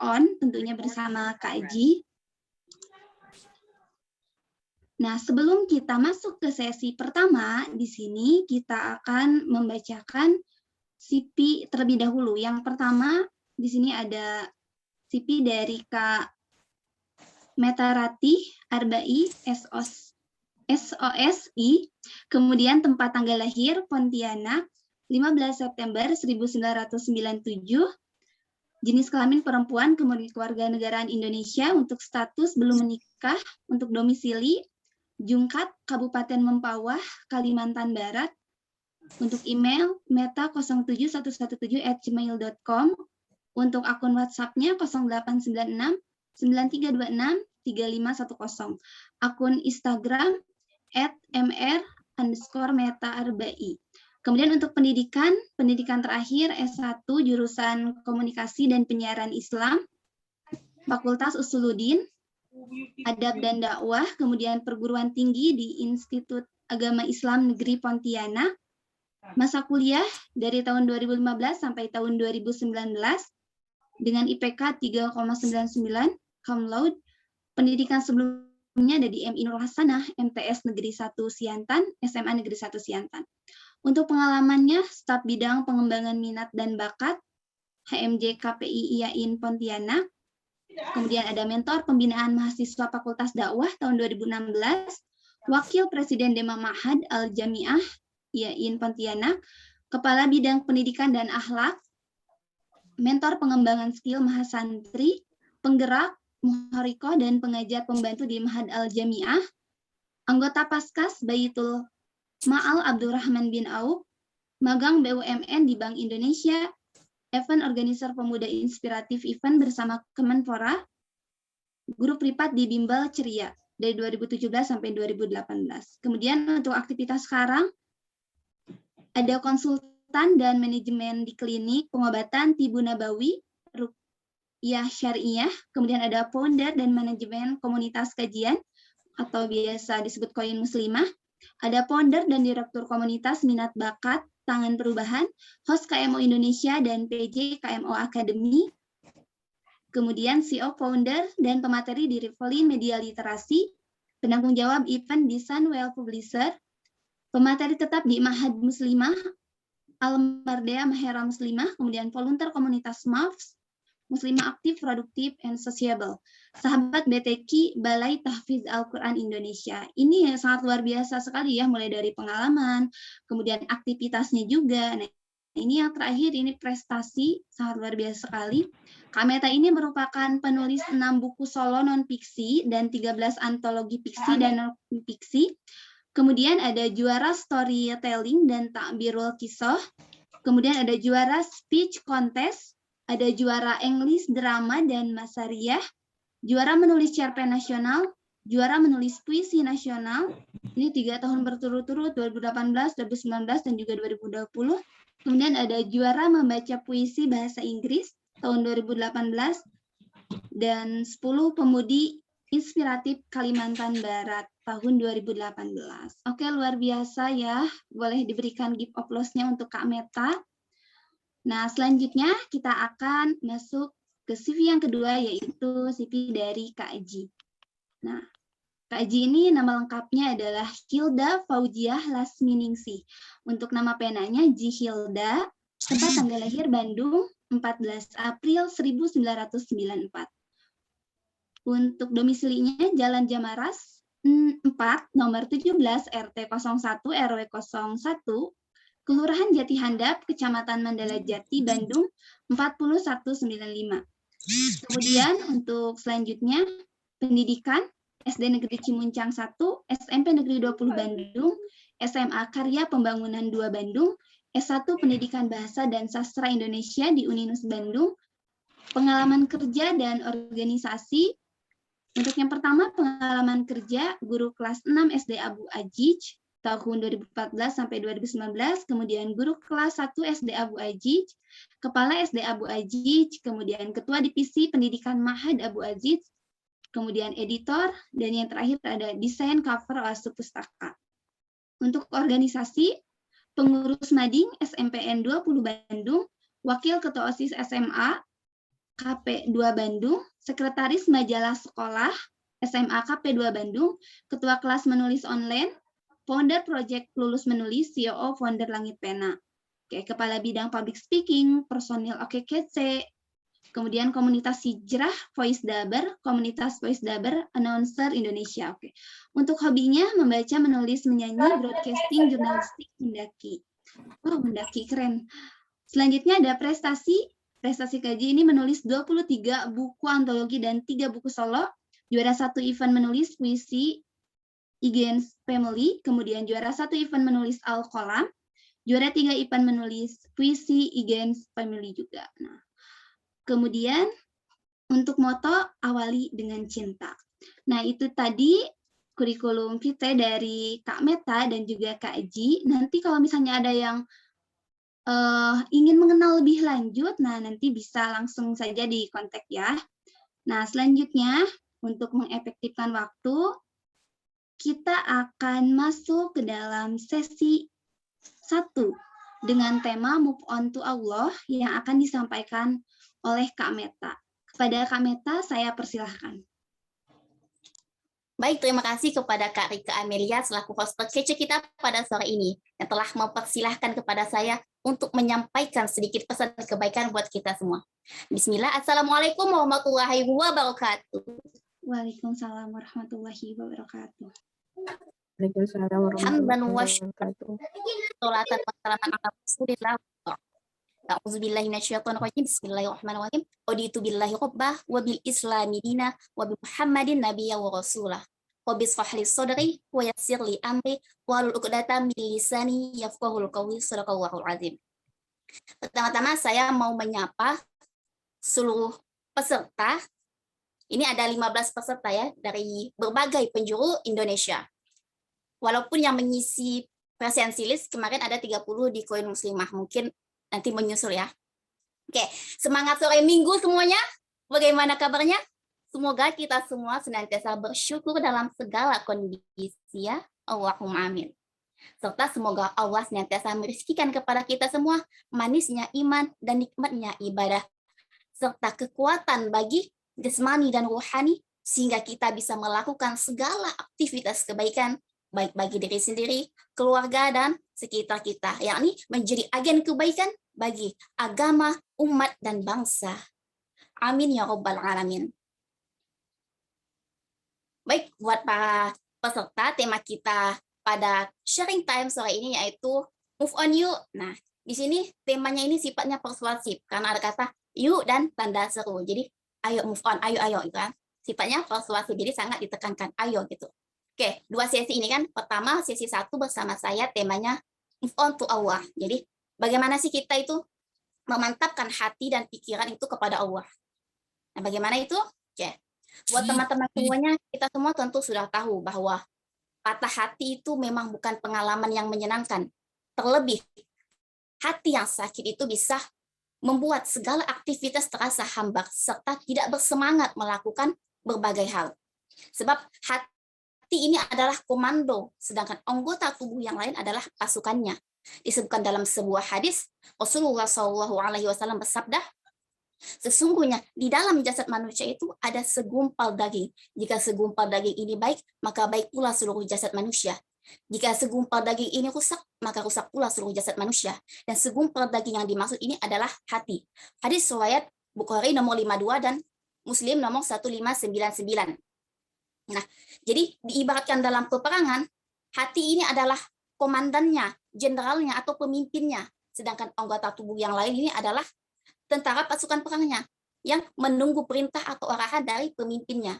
on tentunya bersama Kak Aji. Nah, sebelum kita masuk ke sesi pertama, di sini kita akan membacakan CV terlebih dahulu. Yang pertama, di sini ada CV dari Kak Metarati Arbai SOSI, kemudian tempat tanggal lahir Pontianak 15 September 1997, jenis kelamin perempuan, kewarganegaraan Indonesia, untuk status belum menikah, untuk domisili Jungkat, Kabupaten Mempawah, Kalimantan Barat, untuk email meta07117@gmail.com, untuk akun WhatsApp-nya 0896 9326 3510, akun Instagram @mr_meta_arbai. Kemudian untuk pendidikan terakhir S1 jurusan Komunikasi dan Penyiaran Islam, Fakultas Usuluddin, Adab dan Dakwah, kemudian perguruan tinggi di Institut Agama Islam Negeri Pontianak. Masa kuliah dari tahun 2015 sampai tahun 2019 dengan IPK 3,99 cum laude. Pendidikan sebelumnya ada di MI Nur Hasanah, MTS Negeri 1 Siantan, SMA Negeri 1 Siantan. Untuk pengalamannya, staf bidang pengembangan minat dan bakat, HMJ KPI IAIN Pontianak. Kemudian ada mentor pembinaan mahasiswa Fakultas Dakwah tahun 2016, Wakil Presiden Dema Ma'had Al-Jami'ah IAIN Pontianak, Kepala Bidang Pendidikan dan Akhlak, mentor pengembangan skill mahasantri, penggerak, muharrikoh dan pengajar pembantu di Ma'had Al-Jami'ah, anggota Paskas Baitul Ma'al Abdurrahman bin Auf, magang BUMN di Bank Indonesia, event organizer pemuda inspiratif event bersama Kemenpora, guru privat di Bimbel Ceria dari 2017 sampai 2018. Kemudian untuk aktivitas sekarang, ada konsultan dan manajemen di klinik pengobatan Tibu Nabawi, Ruqyah Syariah, kemudian ada founder dan manajemen komunitas kajian atau biasa disebut Koin Muslimah, ada founder dan direktur komunitas minat bakat Tangan Perubahan, host KMO Indonesia dan PJ KMO Academy, kemudian CEO founder dan pemateri di Rivolin Media Literasi, penanggung jawab event di Sunwell Publisher, pemateri tetap di Ma'had Muslimah, Al-Mardea Mahera Muslimah, kemudian volunteer komunitas MAFS, Muslimah Aktif, Produktif, and Sociable, sahabat BTQ Balai Tahfiz Al-Quran Indonesia. Ini sangat luar biasa sekali ya, mulai dari pengalaman, kemudian aktivitasnya juga. Nah, ini yang terakhir, ini prestasi sangat luar biasa sekali. Kak Meta ini merupakan penulis 6 buku solo non-fiksi dan 13 antologi fiksi dan non-fiksi. Kemudian ada juara storytelling dan takbirul kisah. Kemudian ada juara speech contest, ada juara English drama dan Masariah, juara menulis cerpen nasional, juara menulis puisi nasional. Ini 3 tahun berturut-turut, 2018, 2019, dan juga 2020. Kemudian ada juara membaca puisi bahasa Inggris tahun 2018, dan 10 pemudi inspiratif Kalimantan Barat tahun 2018. Oke, luar biasa ya. Boleh diberikan gift applause-nya untuk Kak Meta. Nah, selanjutnya kita akan masuk ke CV yang kedua, yaitu CV dari Kak Aji. Nah, Kak Aji ini nama lengkapnya adalah Hilda Fauziah Lasminingsih. Untuk nama penanya Ji Hilda, tempat tanggal lahir Bandung, 14 April 1994. Untuk domisilinya Jalan Jamaras 4, nomor 17, RT 01, RW 01, Kelurahan Jati Handap, Kecamatan Mandala Jati, Bandung, 40195. Kemudian untuk selanjutnya, pendidikan, SD Negeri Cimuncang 1, SMP Negeri 20 Bandung, SMA Karya Pembangunan 2 Bandung, S1 Pendidikan Bahasa dan Sastra Indonesia di Uninus Bandung, pengalaman kerja dan organisasi. Untuk yang pertama, pengalaman kerja, guru kelas 6 SD Abu Ajij, tahun 2014 sampai 2019, kemudian guru kelas 1 SD Abu Ajij, kepala SD Abu Ajij, kemudian ketua divisi pendidikan Ma'had Abu Ajij, kemudian editor, dan yang terakhir ada desain cover Wastu Pustaka. Untuk organisasi, pengurus Mading SMPN 20 Bandung, wakil ketua OSIS SMA, KP2 Bandung, Sekretaris Majalah Sekolah SMA KP2 Bandung, Ketua Kelas Menulis Online, Founder Project Lulus Menulis, CEO Founder Langit Pena. Oke, Kepala Bidang Public Speaking, Personil OKKC, kemudian Komunitas Hijrah, Voice Daber, Komunitas Voice Daber, Announcer Indonesia. Oke. Untuk hobinya membaca, menulis, menyanyi, broadcasting, jurnalistik, mendaki. Oh, mendaki keren. Selanjutnya ada prestasi. Prestasi Kaji ini menulis 23 buku antologi dan 3 buku solo. Juara 1 event menulis puisi Against Family, kemudian juara 1 event menulis Al-Qalam, juara 3 event menulis puisi Against Family juga. Nah, kemudian untuk moto awali dengan cinta. Nah, itu tadi kurikulum vitae dari Kak Meta dan juga Kak Ji. Nanti kalau misalnya ada yang ingin mengenal lebih lanjut, nah nanti bisa langsung saja di kontak ya. Nah, selanjutnya untuk mengefektifkan waktu, kita akan masuk ke dalam sesi 1 dengan tema Move On to Allah yang akan disampaikan oleh Kak Meta. Kepada Kak Meta, saya persilahkan. Baik, terima kasih kepada Kak Rika Amelia selaku host terkece kita pada sore ini yang telah mempersilahkan kepada saya untuk menyampaikan sedikit pesan kebaikan buat kita semua. Bismillah, Assalamualaikum warahmatullahi wabarakatuh. Waalaikumsalam warahmatullahi wabarakatuh. Waalaikumsalam warahmatullahi wabarakatuh. Sholatan wassalaman ala Rasulillah. A'udzubillahi minasyaitonir rajim. Bismillahirrahmanirrahim. Raditu billahi rabbah wa bil islami dina wa bi Muhammadin nabiyya wa rasulah. Rabbi shrah li sadri wa yassir li amri wahlul 'uqdatam min lisani yafqahul qawli. Shadaqallahul azim. Pertama-tama saya mau menyapa seluruh peserta. Ini ada 15 peserta ya dari berbagai penjuru Indonesia. Walaupun yang mengisi presensi list kemarin ada 30 di Koin Muslimah, mungkin nanti menyusul ya. Oke, semangat sore Minggu semuanya. Bagaimana kabarnya? Semoga kita semua senantiasa bersyukur dalam segala kondisi ya. Allahumma amin. Serta semoga Allah senantiasa merizkikan kepada kita semua manisnya iman dan nikmatnya ibadah. Serta kekuatan bagi jasmani dan rohani sehingga kita bisa melakukan segala aktivitas kebaikan baik bagi diri sendiri, keluarga, dan sekitar kita, yakni menjadi agen kebaikan bagi agama, umat, dan bangsa. Amin ya Rabbal Alamin. Baik, buat para peserta, tema kita pada sharing time sore ini yaitu move on yuk. Nah, di sini temanya ini sifatnya persuasif, karena ada kata yuk dan tanda seru. Jadi, ayo move on, ayo, gitu kan. Sifatnya persuasif, jadi sangat ditekankan, ayo gitu. Oke, 2 sesi ini kan. Pertama, sesi 1 bersama saya temanya move on to Allah. Jadi, bagaimana sih kita itu memantapkan hati dan pikiran itu kepada Allah. Nah, bagaimana itu? Oke. Buat teman-teman semuanya, kita semua tentu sudah tahu bahwa patah hati itu memang bukan pengalaman yang menyenangkan. Terlebih, hati yang sakit itu bisa membuat segala aktivitas terasa hambar serta tidak bersemangat melakukan berbagai hal. Sebab hati ini adalah komando, sedangkan anggota tubuh yang lain adalah pasukannya. Disebutkan dalam sebuah hadis, Rasulullah SAW bersabda, sesungguhnya di dalam jasad manusia itu ada segumpal daging. Jika segumpal daging ini baik, maka baik pula seluruh jasad manusia. Jika segumpal daging ini rusak, maka rusak pula seluruh jasad manusia. Dan segumpal daging yang dimaksud ini adalah hati. Hadis riwayat Bukhari nomor 52 dan Muslim nomor 1599. Nah, jadi diibaratkan dalam peperangan, hati ini adalah komandannya, jenderalnya atau pemimpinnya, sedangkan anggota tubuh yang lain ini adalah tentara pasukan perangnya yang menunggu perintah atau arahan dari pemimpinnya.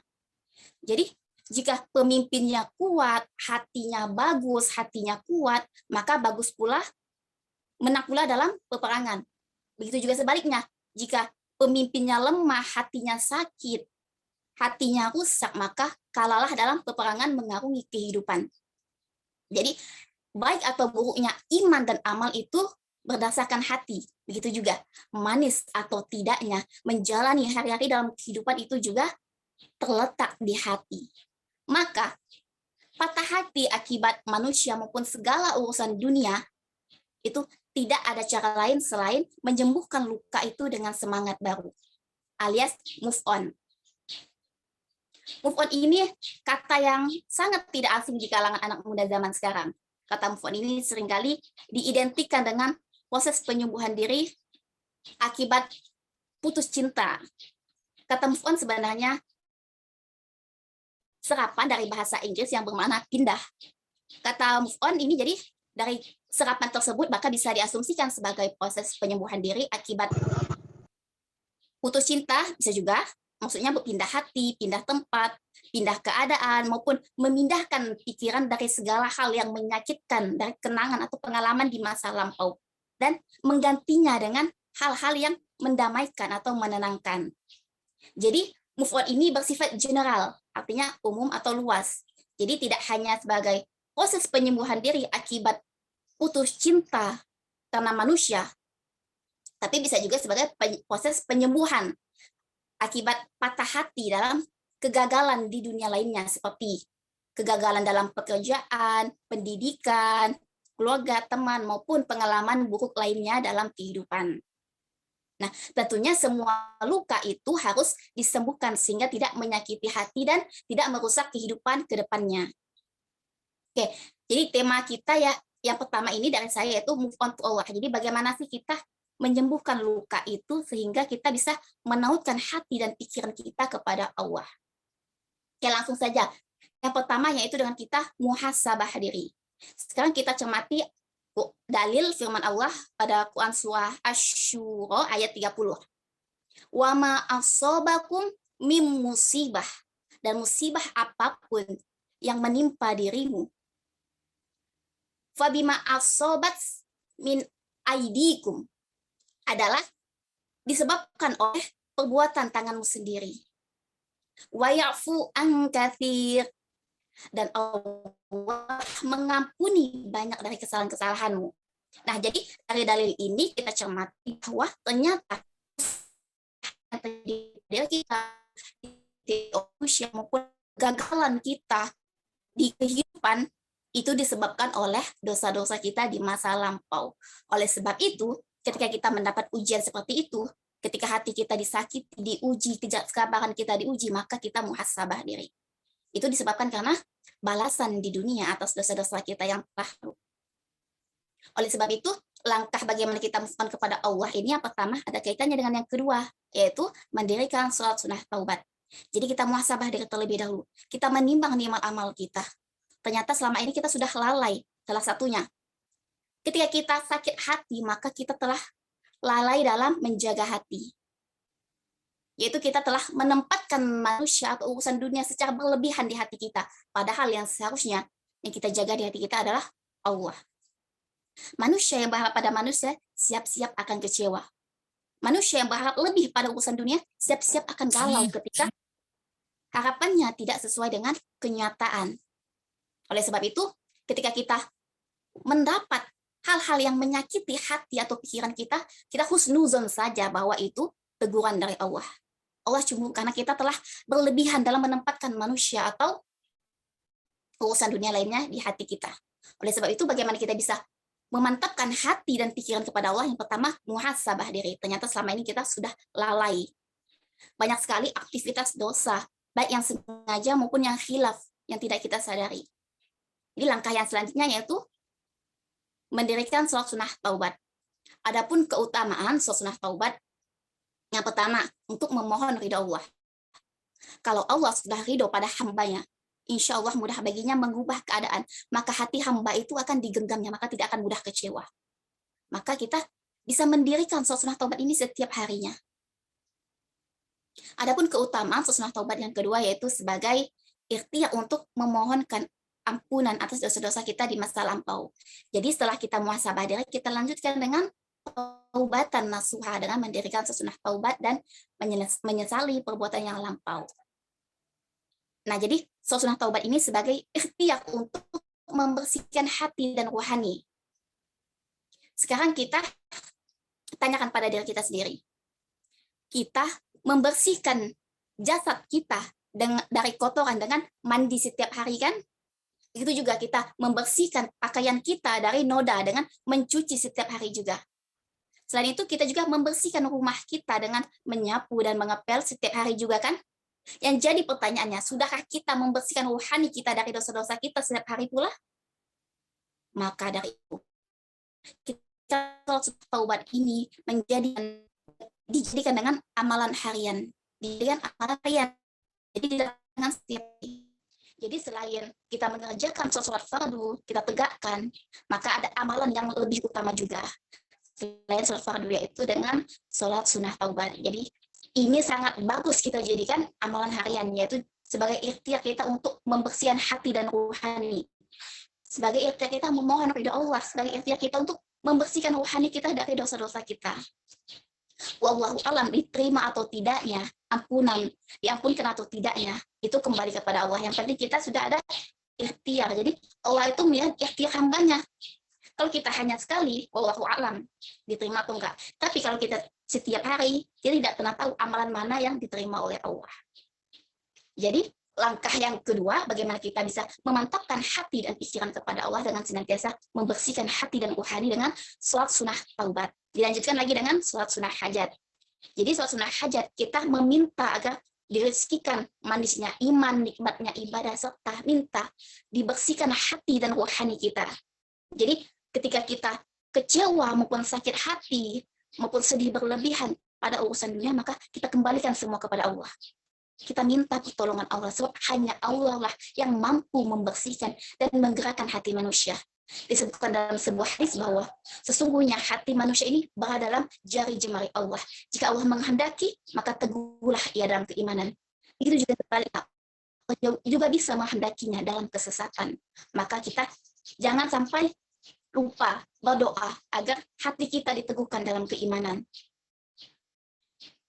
Jadi, jika pemimpinnya kuat, hatinya bagus, hatinya kuat, maka bagus pula, menang pula dalam peperangan. Begitu juga sebaliknya, jika pemimpinnya lemah, hatinya sakit, hatinya rusak, maka kalahlah dalam peperangan mengarungi kehidupan. Jadi, baik atau buruknya iman dan amal itu berdasarkan hati. Begitu juga, manis atau tidaknya menjalani hari-hari dalam kehidupan itu juga terletak di hati. Maka, patah hati akibat manusia maupun segala urusan dunia, itu tidak ada cara lain selain menyembuhkan luka itu dengan semangat baru. alias move on. Move on ini kata yang sangat tidak asing di kalangan anak muda zaman sekarang. Kata move on ini seringkali diidentikan dengan proses penyembuhan diri akibat putus cinta. Kata move on sebenarnya serapan dari bahasa Inggris yang bermakna pindah. Kata move on ini jadi dari serapan tersebut maka bisa diasumsikan sebagai proses penyembuhan diri akibat putus cinta, bisa juga maksudnya berpindah hati, pindah tempat, pindah keadaan, maupun memindahkan pikiran dari segala hal yang menyakitkan, dari kenangan atau pengalaman di masa lampau, dan menggantinya dengan hal-hal yang mendamaikan atau menenangkan. Jadi, move on ini bersifat general, artinya umum atau luas. Jadi, tidak hanya sebagai proses penyembuhan diri akibat putus cinta karena manusia, tapi bisa juga sebagai proses penyembuhan akibat patah hati dalam kegagalan di dunia lainnya, seperti kegagalan dalam pekerjaan, pendidikan, keluarga, teman, maupun pengalaman buruk lainnya dalam kehidupan. Nah, tentunya semua luka itu harus disembuhkan sehingga tidak menyakiti hati dan tidak merusak kehidupan ke depannya. Oke, jadi tema kita ya yang pertama ini dari saya yaitu move on to Allah. Jadi bagaimana sih kita menyembuhkan luka itu sehingga kita bisa menautkan hati dan pikiran kita kepada Allah. Oke, langsung saja. Yang pertama yaitu dengan kita muhasabah diri. Sekarang kita cermati dalil firman Allah pada Quran surah Asy-Syura ayat 30. Wa ma asobakum mim musibah, dan musibah apapun yang menimpa dirimu. Fabima asobat min aidikum, adalah disebabkan oleh perbuatan tanganmu sendiri. Wa ya'fu an katsir, dan Allah mengampuni banyak dari kesalahan-kesalahanmu. Nah, jadi dari dalil ini kita cermati bahwa ternyata kita di usia maupun kegagalan kita di kehidupan itu disebabkan oleh dosa-dosa kita di masa lampau. Oleh sebab itu, ketika kita mendapat ujian seperti itu, ketika hati kita disakiti, diuji, kesabaran kita diuji, maka kita muhasabah diri. Itu disebabkan karena balasan di dunia atas dosa-dosa kita yang telah. Oleh sebab itu, langkah bagaimana kita move on kepada Allah ini yang pertama ada kaitannya dengan yang kedua, yaitu mendirikan sholat sunnah taubat. Jadi kita muhasabah diri terlebih dahulu. Kita menimbang nikmat amal kita. Ternyata selama ini kita sudah lalai, salah satunya. Ketika kita sakit hati, maka kita telah lalai dalam menjaga hati. Yaitu kita telah menempatkan manusia atau urusan dunia secara berlebihan di hati kita. Padahal yang seharusnya yang kita jaga di hati kita adalah Allah. Manusia yang berharap pada manusia, siap-siap akan kecewa. Manusia yang berharap lebih pada urusan dunia, siap-siap akan galau ketika harapannya tidak sesuai dengan kenyataan. Oleh sebab itu, ketika kita mendapat hal-hal yang menyakiti hati atau pikiran kita, kita husnuzon saja bahwa itu teguran dari Allah. Allah cemburu karena kita telah berlebihan dalam menempatkan manusia atau urusan dunia lainnya di hati kita. Oleh sebab itu, bagaimana kita bisa memantapkan hati dan pikiran kepada Allah? Yang pertama, muhasabah diri. Ternyata selama ini kita sudah lalai. Banyak sekali aktivitas dosa, baik yang sengaja maupun yang khilaf, yang tidak kita sadari. Jadi langkah yang selanjutnya yaitu mendirikan sholat sunnah taubat. Adapun keutamaan sholat sunnah taubat, yang pertama, untuk memohon ridha Allah. Kalau Allah sudah ridho pada hambanya, insya Allah mudah baginya mengubah keadaan, maka hati hamba itu akan digenggamnya, maka tidak akan mudah kecewa. Maka kita bisa mendirikan sholat sunnah taubat ini setiap harinya. Adapun keutamaan sholat sunnah taubat yang kedua yaitu sebagai ikhtiar untuk memohonkan ampunan atas dosa-dosa kita di masa lampau. Jadi setelah kita muhasabah diri, kita lanjutkan dengan taubatan nasuha, dengan mendirikan sunnah taubat dan menyesali perbuatan yang lampau. Nah, jadi sunnah taubat ini sebagai ikhtiar untuk membersihkan hati dan rohani. Sekarang kita tanyakan pada diri kita sendiri. Kita membersihkan jasad kita dari kotoran dengan mandi setiap hari kan? Itu juga kita membersihkan pakaian kita dari noda dengan mencuci setiap hari juga. Selain itu kita juga membersihkan rumah kita dengan menyapu dan mengepel setiap hari juga kan? Yang jadi pertanyaannya, sudahkah kita membersihkan rohani kita dari dosa-dosa kita setiap hari pula? Maka dari itu, kita taubat ini dijadikan dengan amalan harian. Dijadikan amalan harian. Jadi dilakukan setiap hari. Jadi selain kita mengerjakan sholat fardu, kita tegakkan, maka ada amalan yang lebih utama juga. Selain sholat fardu, yaitu dengan sholat sunnah taubat. Jadi ini sangat bagus kita jadikan amalan harian, yaitu sebagai ikhtiar kita untuk membersihkan hati dan rohani. Sebagai ikhtiar kita memohon ridha Allah, sebagai ikhtiar kita untuk membersihkan rohani kita dari dosa-dosa kita. Wallahu alam, diterima atau tidaknya, diampunkan atau tidaknya, itu kembali kepada Allah. Yang penting kita sudah ada ikhtiar. Jadi Allah itu melihat ikhtiar hambanya. Kalau kita hanya sekali, wallahu alam, diterima atau enggak. Tapi kalau kita setiap hari, kita tidak pernah tahu amalan mana yang diterima oleh Allah. Jadi langkah yang kedua, bagaimana kita bisa memantapkan hati dan pikiran kepada Allah dengan senantiasa membersihkan hati dan rohani dengan sholat sunnah taubat. Dilanjutkan lagi dengan sholat sunnah hajat. Jadi sholat sunnah hajat, kita meminta agar direzekikan manisnya iman, nikmatnya ibadah, serta minta dibersihkan hati dan rohani kita. Jadi ketika kita kecewa maupun sakit hati, maupun sedih berlebihan pada urusan dunia, maka kita kembalikan semua kepada Allah. Kita minta pertolongan Allah, sebab hanya Allah lah yang mampu membersihkan dan menggerakkan hati manusia. Disebutkan dalam sebuah hadis bahwa sesungguhnya hati manusia ini berada dalam jari jemari Allah. Jika Allah menghendaki, maka teguhlah ia dalam keimanan. Itu juga sebaliknya, Allah juga bisa menghendakinya dalam kesesatan. Maka kita jangan sampai lupa berdoa agar hati kita diteguhkan dalam keimanan.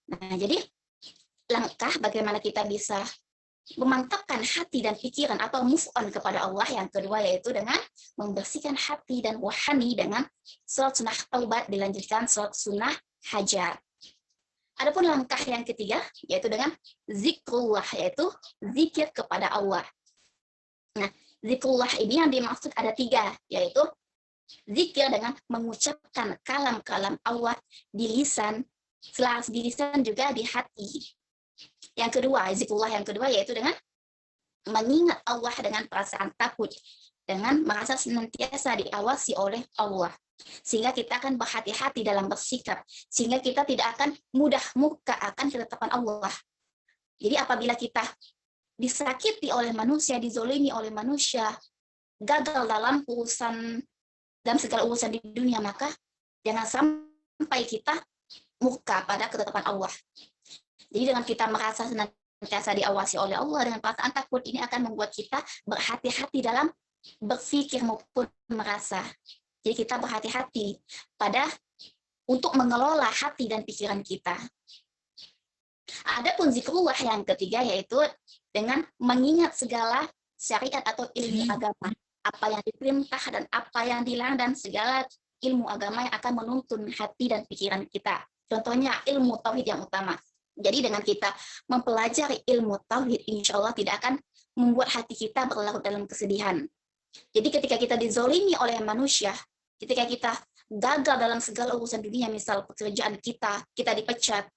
Nah, jadi langkah bagaimana kita bisa memantapkan hati dan pikiran atau move on kepada Allah yang kedua, yaitu dengan membersihkan hati dan rohani dengan sholat sunnah taubat, dilanjutkan sholat sunnah hajat. Adapun langkah yang ketiga, yaitu dengan zikrullah, yaitu zikir kepada Allah. Nah, zikrullah ini yang dimaksud ada 3, yaitu zikir dengan mengucapkan kalam-kalam Allah di lisan, selaras di lisan juga di hati. Yang kedua, zikrullah yang kedua yaitu dengan mengingat Allah dengan perasaan takut, dengan merasa senantiasa diawasi oleh Allah. Sehingga kita akan berhati-hati dalam bersikap, sehingga kita tidak akan mudah murka akan ketetapan Allah. Jadi apabila kita disakiti oleh manusia, dizolimi oleh manusia, gagal dalam segala urusan di dunia, maka jangan sampai kita murka pada ketetapan Allah. Jadi dengan kita merasa senantiasa diawasi oleh Allah dengan perasaan takut, ini akan membuat kita berhati-hati dalam berpikir maupun merasa. Jadi kita berhati-hati untuk mengelola hati dan pikiran kita. Adapun zikrullah yang ketiga yaitu dengan mengingat segala syariat atau ilmu agama, apa yang diperintah dan apa yang dilarang, dan segala ilmu agama yang akan menuntun hati dan pikiran kita. Contohnya ilmu tauhid yang utama. Jadi dengan kita mempelajari ilmu tauhid, insya Allah tidak akan membuat hati kita berlarut dalam kesedihan. Jadi ketika kita dizolimi oleh manusia, ketika kita gagal dalam segala urusan dunia, misal pekerjaan kita dipecat,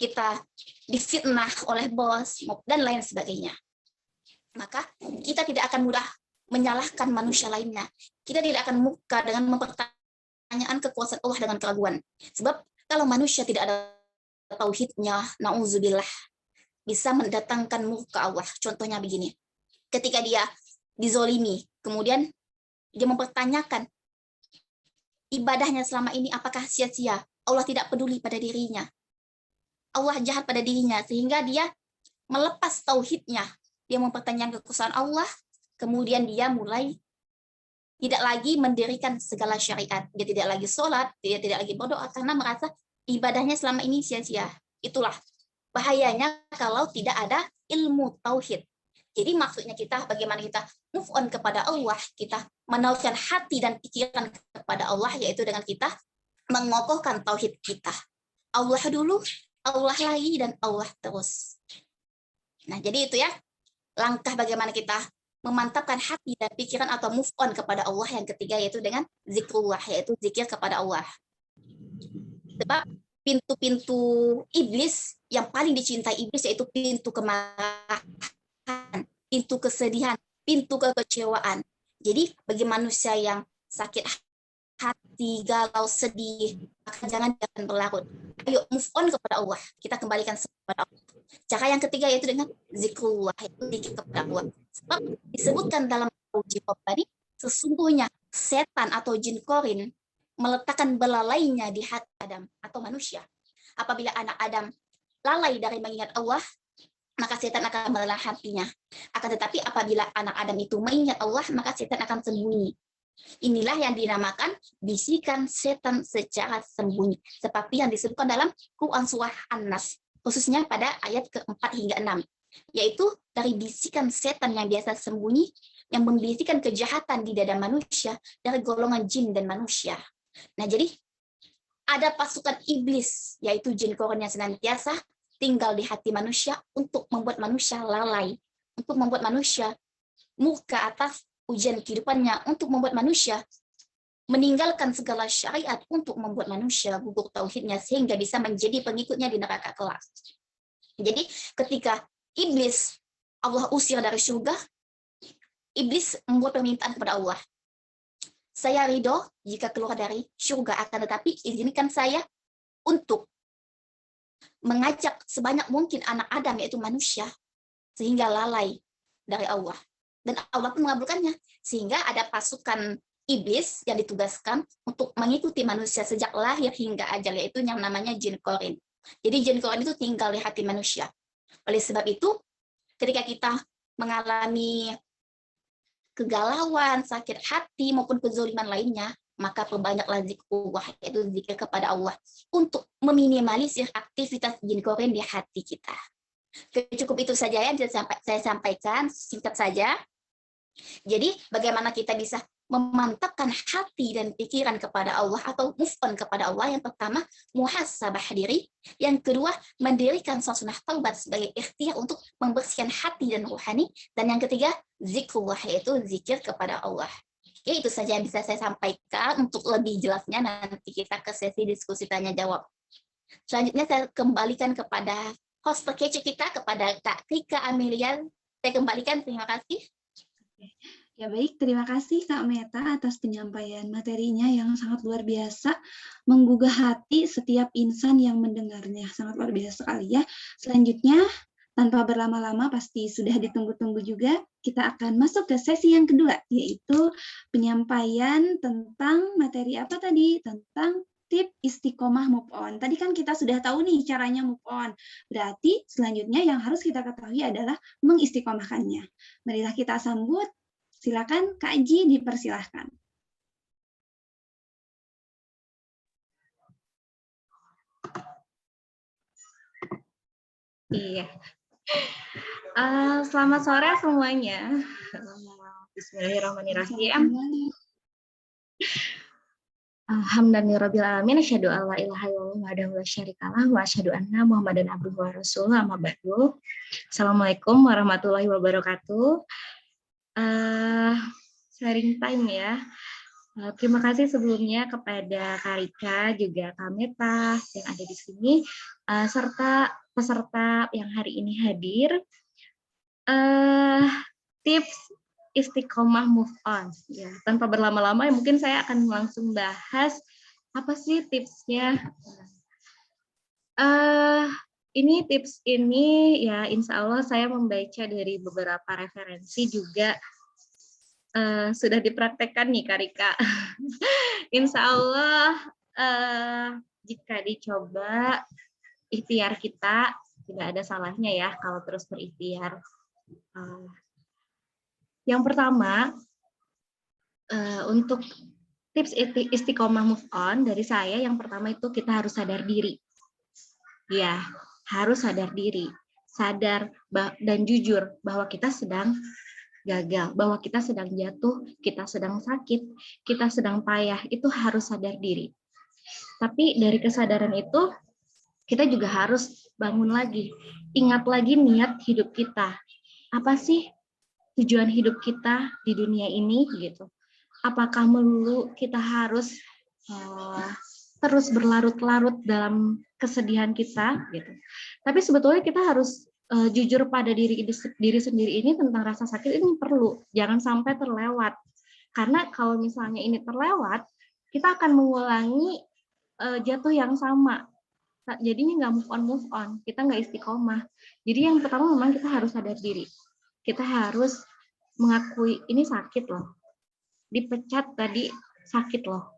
kita difitnah oleh bos, dan lain sebagainya, maka kita tidak akan mudah menyalahkan manusia lainnya. Kita tidak akan muka dengan mempertanyakan kekuasaan Allah dengan keraguan. Sebab kalau manusia tidak ada tauhidnya, na'udzubillah, bisa mendatangkan murka Allah. Contohnya begini, ketika dia dizolimi, kemudian dia mempertanyakan ibadahnya selama ini apakah sia-sia, Allah tidak peduli pada dirinya, Allah jahat pada dirinya, sehingga dia melepas tauhidnya, dia mempertanyakan kekuasaan Allah, kemudian dia mulai tidak lagi mendirikan segala syariat, dia tidak lagi sholat, dia tidak lagi berdoa karena merasa ibadahnya selama ini sia-sia. Itulah bahayanya kalau tidak ada ilmu tauhid. Jadi maksudnya kita bagaimana kita move on kepada Allah, kita menaikkan hati dan pikiran kepada Allah, yaitu dengan kita mengokohkan tauhid kita. Allah dulu, Allah lagi, dan Allah terus. Nah, jadi itu ya langkah bagaimana kita memantapkan hati dan pikiran atau move on kepada Allah yang ketiga, yaitu dengan zikrullah, yaitu zikir kepada Allah. Sebab pintu-pintu iblis yang paling dicintai iblis yaitu pintu kemarahan, pintu kesedihan, pintu kekecewaan. Jadi bagi manusia yang sakit hati, galau, sedih, maka jangan berlarut. Ayo move on kepada Allah. Kita kembalikan kepada Allah. Cara yang ketiga yaitu dengan zikrullah, yaitu zikir kepada Allah. Sebab disebutkan dalam uji tadi, sesungguhnya setan atau jin korin meletakkan belalainya di hati Adam atau manusia. Apabila anak Adam lalai dari mengingat Allah, maka setan akan melelah hatinya. Akan tetapi apabila anak Adam itu mengingat Allah, maka setan akan sembunyi. Inilah yang dinamakan bisikan setan secara sembunyi. Seperti yang disebutkan dalam Quran surah An-Nas, khususnya pada ayat ke-4 hingga 6. Yaitu dari bisikan setan yang biasa sembunyi, yang membisikkan kejahatan di dada manusia dari golongan jin dan manusia. Nah, jadi ada pasukan iblis, yaitu jin korin yang senantiasa tinggal di hati manusia untuk membuat manusia lalai, untuk membuat manusia muka atas ujian kehidupannya, untuk membuat manusia meninggalkan segala syariat, untuk membuat manusia gugur tauhidnya sehingga bisa menjadi pengikutnya di neraka kelak. Jadi ketika iblis Allah usir dari surga, iblis membuat permintaan kepada Allah. Saya ridho jika keluar dari surga, akan tetapi izinkan saya untuk mengajak sebanyak mungkin anak Adam, yaitu manusia, sehingga lalai dari Allah. Dan Allah pun mengabulkannya. Sehingga ada pasukan iblis yang ditugaskan untuk mengikuti manusia sejak lahir hingga ajal, yaitu yang namanya jin korin. Jadi jin korin itu tinggal di hati manusia. Oleh sebab itu, ketika kita mengalami kegalauan, sakit hati, maupun kezaliman lainnya, maka perbanyaklah zikrullah, yaitu zikir kepada Allah, untuk meminimalisir aktivitas jin korin di hati kita. Cukup itu saja yang saya sampaikan, singkat saja. Jadi, bagaimana kita bisa memantapkan hati dan pikiran kepada Allah atau move on kepada Allah? Yang pertama, muhasabah diri. Yang kedua, mendirikan suasana taubat sebagai ikhtiar untuk membersihkan hati dan rohani. Dan yang ketiga, zikrullah, yaitu zikir kepada Allah. Oke, itu saja yang bisa saya sampaikan. Untuk lebih jelasnya nanti kita ke sesi diskusi tanya jawab. Selanjutnya saya kembalikan kepada host terkece kita, kepada Kak Rika Amelia. Saya kembalikan, terima kasih. Ya baik, terima kasih Kak Meta atas penyampaian materinya yang sangat luar biasa, menggugah hati setiap insan yang mendengarnya. Sangat luar biasa sekali ya. Selanjutnya, tanpa berlama-lama, pasti sudah ditunggu-tunggu juga, kita akan masuk ke sesi yang kedua, yaitu penyampaian tentang materi apa tadi? Tentang tip istiqomah move on. Tadi kan kita sudah tahu nih caranya move on. Berarti selanjutnya yang harus kita ketahui adalah mengistiqomahkannya. Marilah kita sambut. Silakan Kak Ji, dipersilahkan. Iya. Selamat sore semuanya. Bismillahirrahmanirrahim. Alhamdulillahirabbil alamin, asyhadu an la ilaha illallah wahdahu la syarikalah wa asyhadu anna Muhammadan abduhu wa rasuluh, amma ba'du. Assalamualaikum warahmatullahi wabarakatuh. Sharing time ya. Terima kasih sebelumnya kepada Kak Rika, juga Kak Meta yang ada di sini, serta peserta yang hari ini hadir. Tips istiqomah move on. Ya, tanpa berlama-lama, mungkin saya akan langsung bahas apa sih tipsnya. Ini tips ini ya insya Allah saya membaca dari beberapa referensi juga. Sudah dipraktekkan nih Kak Rika. Insya Allah jika dicoba, ikhtiar kita tidak ada salahnya ya kalau terus berikhtiar. Yang pertama, untuk tips istiqomah move on dari saya, yang pertama itu kita harus sadar diri. Ya, harus sadar diri, sadar dan jujur bahwa kita sedang gagal, bahwa kita sedang jatuh, kita sedang sakit, kita sedang payah, itu harus sadar diri. Tapi dari kesadaran itu, kita juga harus bangun lagi, ingat lagi niat hidup kita. Apa sih tujuan hidup kita di dunia ini gitu? Apakah melulu kita harus terus berlarut-larut dalam kesedihan kita gitu. Tapi sebetulnya kita harus jujur pada diri sendiri ini tentang rasa sakit ini perlu, jangan sampai terlewat. Karena kalau misalnya ini terlewat, kita akan mengulangi jatuh yang sama. Jadinya nggak move on, kita nggak istiqomah. Jadi yang pertama memang kita harus sadar diri. Kita harus mengakui ini sakit loh. Dipecat tadi sakit loh.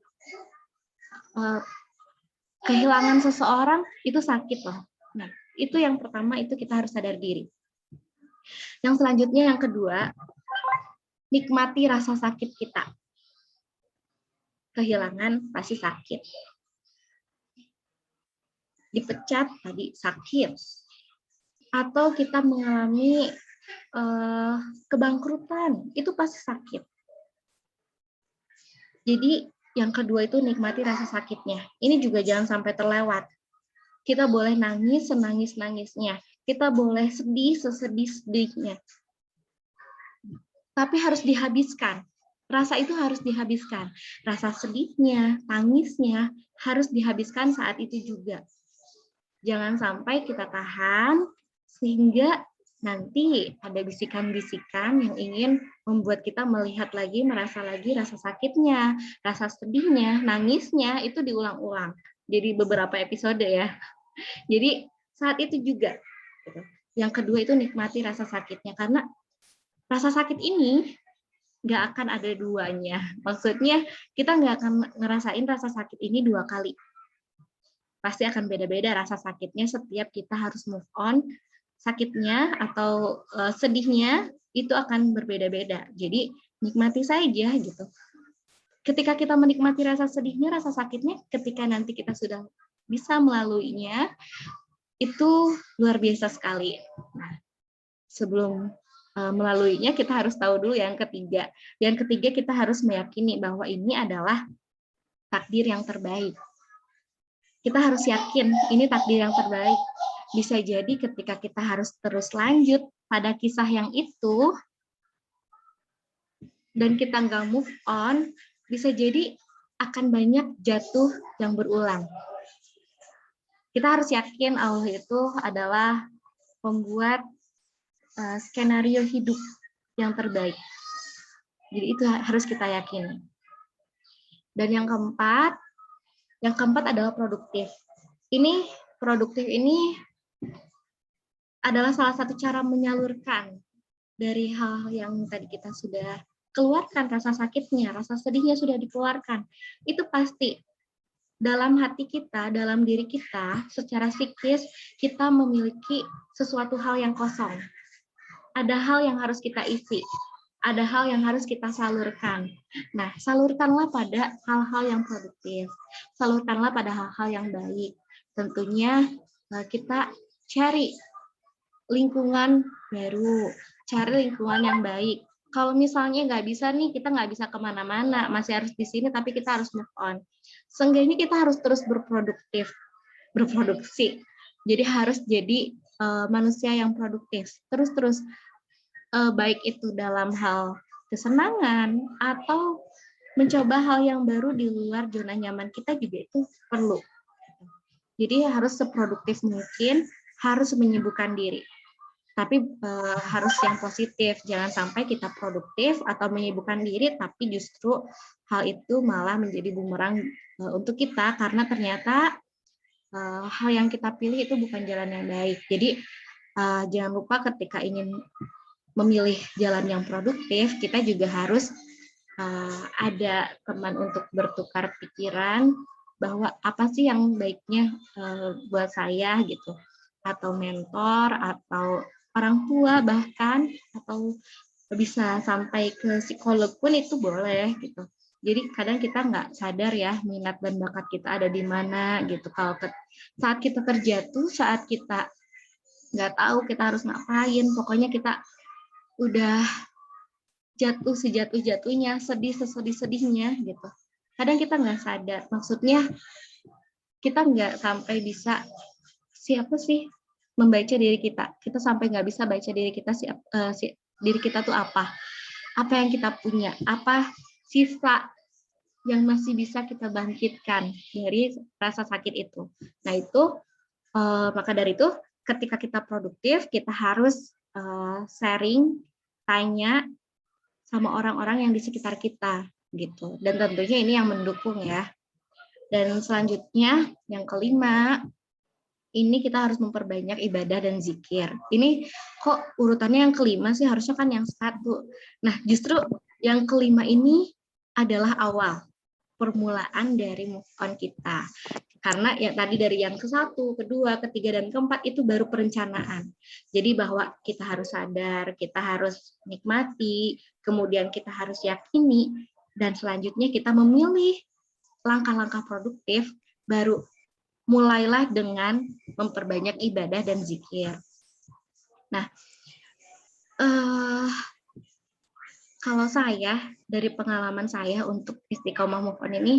Kehilangan seseorang itu sakit loh. Nah, itu yang pertama, itu kita harus sadar diri. Yang selanjutnya, yang kedua, nikmati rasa sakit kita. Kehilangan pasti sakit. Dipecat tadi sakit. Atau kita mengalami kebangkrutan, itu pasti sakit. Jadi yang kedua itu nikmati rasa sakitnya. Ini juga jangan sampai terlewat. Kita boleh nangis senangis-nangisnya. Kita boleh sedih sesedih-sedihnya. Tapi harus dihabiskan. Rasa itu harus dihabiskan. Rasa sedihnya, tangisnya harus dihabiskan saat itu juga. Jangan sampai kita tahan sehingga nanti ada bisikan-bisikan yang ingin membuat kita melihat lagi, merasa lagi rasa sakitnya, rasa sedihnya, nangisnya, itu diulang-ulang. Jadi beberapa episode ya. Jadi saat itu juga. Yang kedua itu nikmati rasa sakitnya. Karena rasa sakit ini nggak akan ada duanya. Maksudnya kita nggak akan ngerasain rasa sakit ini 2 kali. Pasti akan beda-beda rasa sakitnya setiap kita harus move on. Sakitnya atau sedihnya itu akan berbeda-beda. Jadi nikmati saja gitu. Ketika kita menikmati rasa sedihnya, rasa sakitnya, ketika nanti kita sudah bisa melaluinya, itu luar biasa sekali. Nah, sebelum melaluinya kita harus tahu dulu yang ketiga. Yang ketiga kita harus meyakini bahwa ini adalah takdir yang terbaik. Kita harus yakin ini takdir yang terbaik. Bisa jadi ketika kita harus terus lanjut pada kisah yang itu, dan kita nggak move on, bisa jadi akan banyak jatuh yang berulang. Kita harus yakin Allah itu adalah pembuat skenario hidup yang terbaik. Jadi itu harus kita yakini. Dan yang keempat adalah produktif. Produktif ini adalah salah satu cara menyalurkan dari hal yang tadi kita sudah keluarkan, rasa sakitnya, rasa sedihnya sudah dikeluarkan. Itu pasti dalam hati kita, dalam diri kita, secara psikis, kita memiliki sesuatu hal yang kosong. Ada hal yang harus kita isi, ada hal yang harus kita salurkan. Nah, salurkanlah pada hal-hal yang produktif, salurkanlah pada hal-hal yang baik. Tentunya kita cari lingkungan baru, cari lingkungan yang baik. Kalau misalnya nggak bisa nih, kita nggak bisa kemana-mana, masih harus di sini, tapi kita harus move on. Seenggaknya kita harus terus berproduksi. Jadi harus jadi manusia yang produktif. Terus baik itu dalam hal kesenangan atau mencoba hal yang baru di luar zona nyaman kita juga itu perlu. Jadi harus seproduktif mungkin, harus menyibukkan diri. Tapi harus yang positif, jangan sampai kita produktif atau menyibukkan diri, tapi justru hal itu malah menjadi bumerang untuk kita, karena ternyata hal yang kita pilih itu bukan jalan yang baik. Jadi jangan lupa ketika ingin memilih jalan yang produktif, kita juga harus ada teman untuk bertukar pikiran, bahwa apa sih yang baiknya buat saya gitu, atau mentor, atau orang tua bahkan, atau bisa sampai ke psikolog pun itu boleh gitu. Jadi kadang kita nggak sadar ya minat dan bakat kita ada di mana gitu. Kalau saat kita terjatuh, saat kita nggak tahu kita harus ngapain, pokoknya kita udah jatuh sejatuh-jatuhnya, sedih sesedih-sedihnya gitu. Kadang kita nggak sadar, maksudnya kita nggak sampai bisa siapa sih membaca diri kita. Kita sampai nggak bisa baca diri kita diri kita tuh apa yang kita punya, apa sisa yang masih bisa kita bangkitkan dari rasa sakit itu. Nah itu, maka dari itu ketika kita produktif, kita harus sharing, tanya sama orang-orang yang di sekitar kita gitu. Dan tentunya ini yang mendukung ya. Dan selanjutnya yang kelima, ini kita harus memperbanyak ibadah dan zikir. Ini kok urutannya yang kelima sih, harusnya kan yang satu. Nah, justru yang kelima ini adalah awal, permulaan dari move on kita. Karena ya tadi dari yang ke-1, kedua, ketiga, dan keempat itu baru perencanaan. Jadi bahwa kita harus sadar, kita harus nikmati, kemudian kita harus yakini, dan selanjutnya kita memilih langkah-langkah produktif, baru mulailah dengan memperbanyak ibadah dan zikir. Nah, kalau saya, dari pengalaman saya untuk istiqomah move on ini,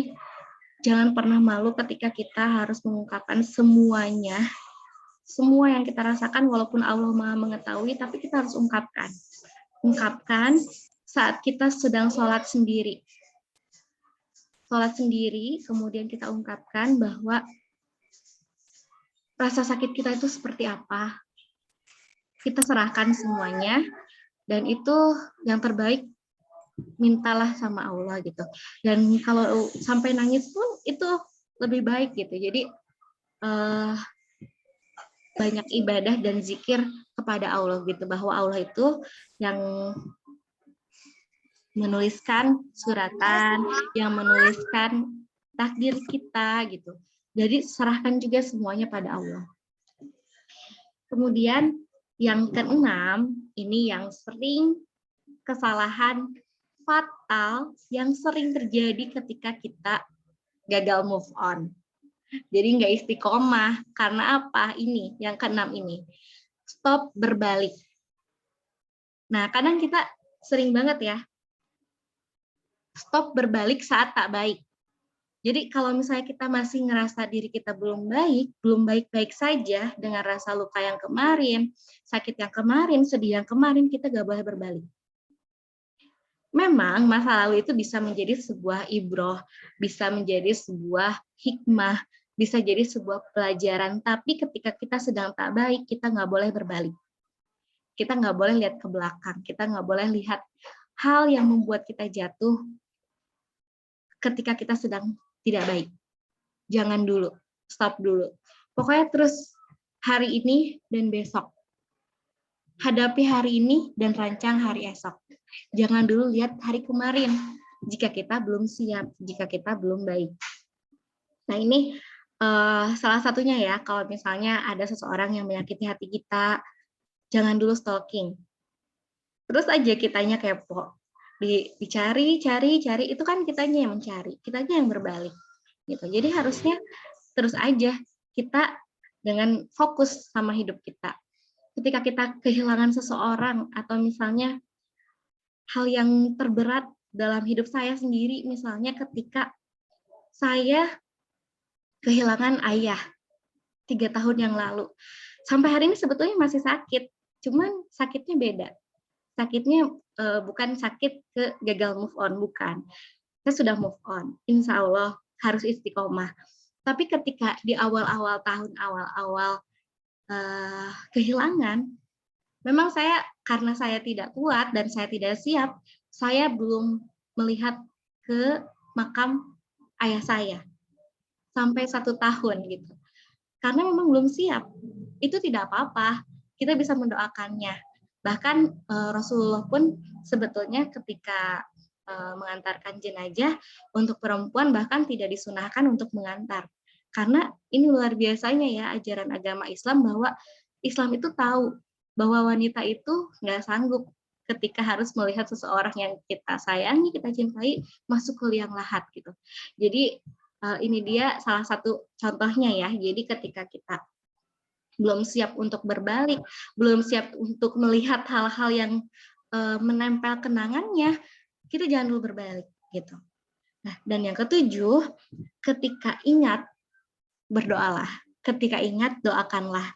jangan pernah malu ketika kita harus mengungkapkan semuanya, semua yang kita rasakan walaupun Allah Maha mengetahui, tapi kita harus ungkapkan. Ungkapkan saat kita sedang sholat sendiri. Sholat sendiri, kemudian kita ungkapkan bahwa rasa sakit kita itu seperti apa, kita serahkan semuanya, dan itu yang terbaik mintalah sama Allah gitu. Dan kalau sampai nangis pun itu lebih baik gitu. Jadi banyak ibadah dan zikir kepada Allah gitu, bahwa Allah itu yang menuliskan suratan, yang menuliskan takdir kita gitu. Jadi serahkan juga semuanya pada Allah. Kemudian yang keenam, ini yang sering kesalahan fatal yang sering terjadi ketika kita gagal move on. Jadi nggak istiqomah. Karena apa? Ini, yang keenam ini. Stop berbalik. Nah, kadang kita sering banget ya, stop berbalik saat tak baik. Jadi kalau misalnya kita masih ngerasa diri kita belum baik-baik saja dengan rasa luka yang kemarin, sakit yang kemarin, sedih yang kemarin, kita gak boleh berbalik. Memang masa lalu itu bisa menjadi sebuah ibroh, bisa menjadi sebuah hikmah, bisa jadi sebuah pelajaran, tapi ketika kita sedang tak baik, kita nggak boleh berbalik. Kita nggak boleh lihat ke belakang, kita nggak boleh lihat hal yang membuat kita jatuh ketika kita sedang tidak baik. Jangan dulu, stop dulu. Pokoknya terus hari ini dan besok. Hadapi hari ini dan rancang hari esok. Jangan dulu lihat hari kemarin jika kita belum siap, jika kita belum baik. Nah ini salah satunya ya, kalau misalnya ada seseorang yang menyakiti hati kita, jangan dulu stalking. Terus aja kitanya kepo. Dicari, cari, itu kan kitanya yang mencari, kitanya yang berbalik. Gitu. Jadi harusnya terus aja kita dengan fokus sama hidup kita. Ketika kita kehilangan seseorang atau misalnya hal yang terberat dalam hidup saya sendiri, misalnya ketika saya kehilangan ayah 3 tahun yang lalu. Sampai hari ini sebetulnya masih sakit, cuman sakitnya beda. Sakitnya bukan sakit ke gagal move on, bukan. Saya sudah move on, insya Allah harus istiqomah. Tapi ketika di awal-awal tahun, awal-awal kehilangan, memang karena saya tidak kuat dan saya tidak siap, saya belum melihat ke makam ayah saya sampai 1 tahun gitu. Karena memang belum siap, itu tidak apa-apa, kita bisa mendoakannya. Bahkan Rasulullah pun sebetulnya ketika mengantarkan jenazah untuk perempuan bahkan tidak disunahkan untuk mengantar. Karena ini luar biasanya ya ajaran agama Islam, bahwa Islam itu tahu bahwa wanita itu nggak sanggup ketika harus melihat seseorang yang kita sayangi, kita cintai, masuk ke liang lahat gitu. Jadi ini dia salah satu contohnya ya. Jadi ketika kita belum siap untuk berbalik, belum siap untuk melihat hal-hal yang menempel kenangannya, kita jangan dulu berbalik gitu. Nah, dan yang ketujuh, ketika ingat, berdoalah. Ketika ingat, doakanlah.